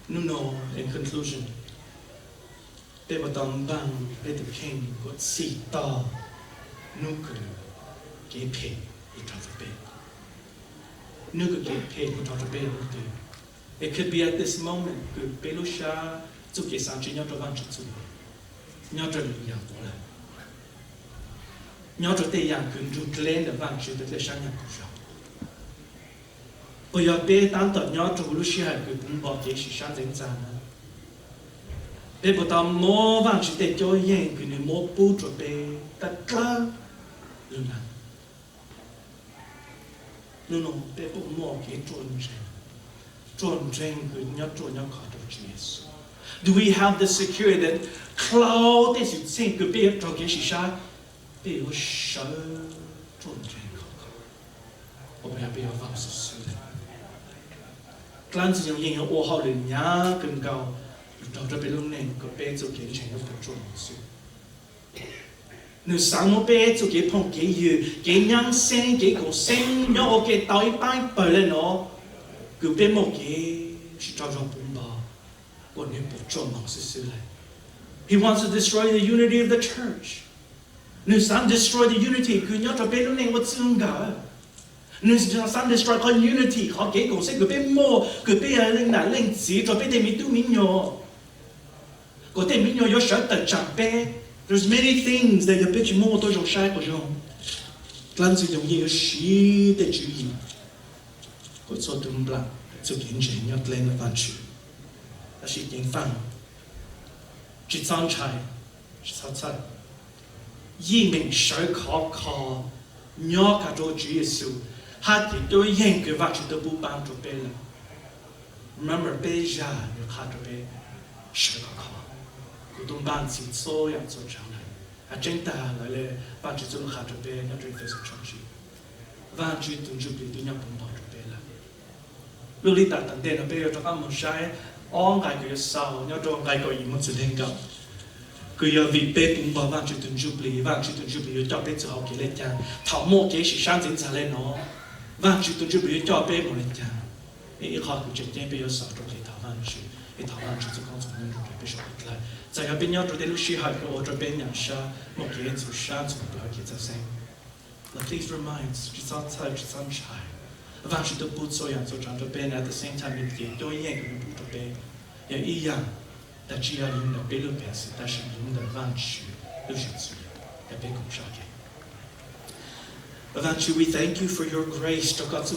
No, in conclusion, 被我当班被的看过知道，那个给配一条的背，那个给配一条的背了对。It could be at this moment 个被路下就给上去要做完去做，要做一样过来。 nhớ cho tây yang cứ rút lên để Vaajtswv được lấy sáng nhạc của nhau. Bây giờ bé tan tận nhớ cho lúc xưa cứ cũng bỏ cái sự sáng dễ dàng. Bé bắt đầu mua Vaajtswv để cho yên cứ nên mua bút cho bé tất cả luôn nào. No, bé bắt mua cái tròn cứ nhớ khó được Jesus. Do we have the security that cloud is you think cứ bé cho cái sự sáng 被我手中间考考，我们要不要放肆死的？单子用应用我好人家更高，到这边弄那个杯子给钱都不重视。你上我杯子给碰给油，给两升给个升，要我给倒一半不了喏，个杯莫给是照常不嘛，我那不重视死了。He wants to destroy the unity of the church. Nếu Sam destroy the unity, cứ nhớ cho bé lúc này có xương cả. Nếu Sam destroy the unity, họ kể cổ sẽ cứ bé mô, cứ bé lên là lên chỉ cho bé để mình tu mình nhỏ. Có thể mình nhỏ có sợ tật chẳng bé. There's many things that you bet mô tôi trong sai của chúng. Lan sử dụng nhiều sĩ để chú ý. Có số tùm bạc, số kiến trình nhớ lên là Vaajtswv. Là sĩ kiến phang. Chỉ sang trái, chỉ sao trái. 一名手靠鸟卡做主耶稣，他哋都應佢Vaajtswv都不幫助別人。Remember， 別人要卡住別手靠，佢都幫自所有做出嚟。啊，真大嚟咧，Vaajtswv都卡住別，要做非常重要。Vaajtswv都做別都要幫助別人。如果你打等電，別要做咁冇晒， ong cái cái sao nhớ trong cái cái một sự thành công cứ giờ vì bé cũng bảo vang chuyện tuần jubilee cho bé cho học cái lên trang thảo mộ cái sự sáng diễn ra lên nó vang chuyện tuần jubilee cho bé một lên trang ấy họ cũng chỉ bé bây giờ sao trong cái thảo vang chuyện cái thảo vang chuyện con số nhân cái bé số lại在那边要做的路西还有这边养沙莫给做沙做不要给这些那 please remind 只上菜只上菜vang chuyện都不做样做长这边 at the same time 也都一样个不这边也一样但只要用的别路边是但是用的vang chuyện都是主要别共杀给Vaajtswv, we thank you for your grace to God to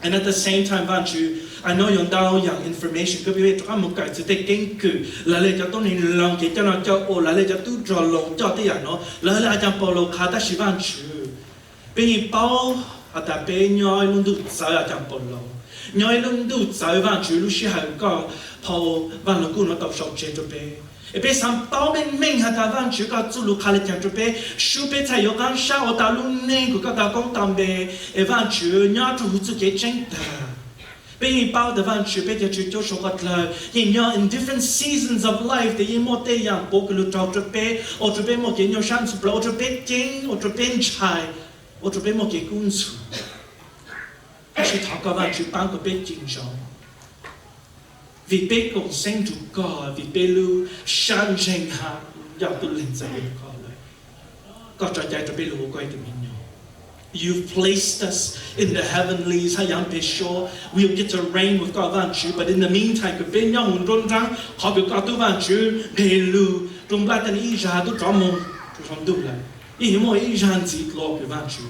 and at the same time, Vaajtswv, I know you know young information. Cứ biết trong một cái sự tích kinh cử là lấy cho tôi nên lòng cái cho nó cho ô là lấy cho tôi cho lòng cho thế nó là lấy cho bao lâu khá ta chỉ Vaajtswv. Bên như bao à ta bên nhoi luôn đủ sao à chẳng bao lâu nhoi luôn đủ sao Vaajtswv lúc xưa hay có bao vang lúc nó tập sọc chơi cho bé. Bây giờ bao mình hạt ta Vaajtswv có chú lúc khai lên cho bé, số bé thay có gan sao ở ta luôn nên của các ta công tam bé, Vaajtswv nhớ chú chú cái chân ta. Bây giờ bao the Vaajtswv bây giờ chú cho các lời, hiện nhớ in different seasons of life, thì yên một thế yang bố cái lúc cho bé, ở cho bé một cái nhớ sáng sụp, ở cho bé kinh, ở cho bé chai, ở cho bé một cái cuốn sủ. Chỉ thảo các Vaajtswv ban của bé chính trọng. Vì bé cũng sinh chủ có, vì bé lưu sáng trình hạ, dạo tôi lên dạy có lời. Có cho dạy cho bé lưu quay từ mình nhau. You've placed us in the heavenlies, hay yang bé sure, we'll get to reign with God Vaajtswv, but in the meantime, cái bé nhau hồn rôn răng, họ biểu có tu Vaajtswv, bé lưu, trong ba tên ý ra tu trò mông, trong tu lại. Ý mô ý ràng dịp lô cái Vaajtswv.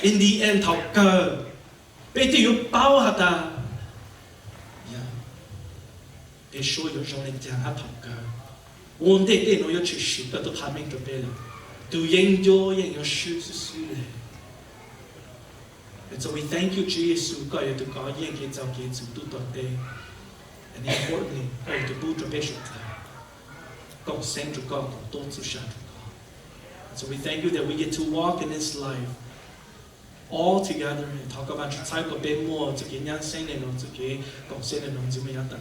In the end, thảo cơ, bé thì yếu bao hả ta, để show your trong lên trang hát học cả, ổn định để nó có chữ sự đó tôi tham mình cho bé là, từ yên cho yên có sự này. And so we thank you, Jesus, có yêu từ có yên cái giáo cái sự tu toàn tế, and importantly, có yêu từ bu cho bé sự là, cộng sinh cho con cộng tốt sự sáng cho con. And so we thank you that we get to walk in this life all together and talk about your type of bit more to get young saying and to get cộng sinh and to me at the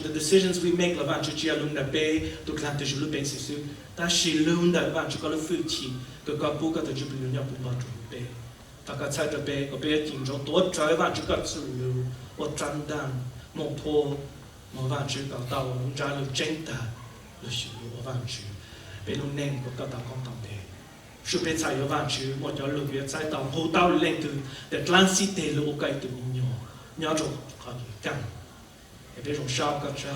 the decisions we make là Vaajtswv chia luôn là bé, tụt làm từ lúc bé xíu, ta chỉ luôn là Vaajtswv có lúc phụ chỉ, cái có bố có từ lúc luôn nhau cũng bao trùm bé, ta có thay cho bé, có bé chính trong tốt trái Vaajtswv có sự luôn, ở trăn đan, một thô, mà Vaajtswv có tàu luôn trái luôn tranh ta, luôn sự luôn Vaajtswv, bé luôn nên có tàu con tàu bé, sự bé thay ở Vaajtswv một chỗ luôn bé thay tàu hồ tàu lên từ, để transit để luôn cái từ mình nhau rồi có gì căng. Et puis, on chante comme ça,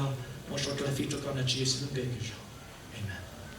on chante la fille, on a dit, c'est une belle chose.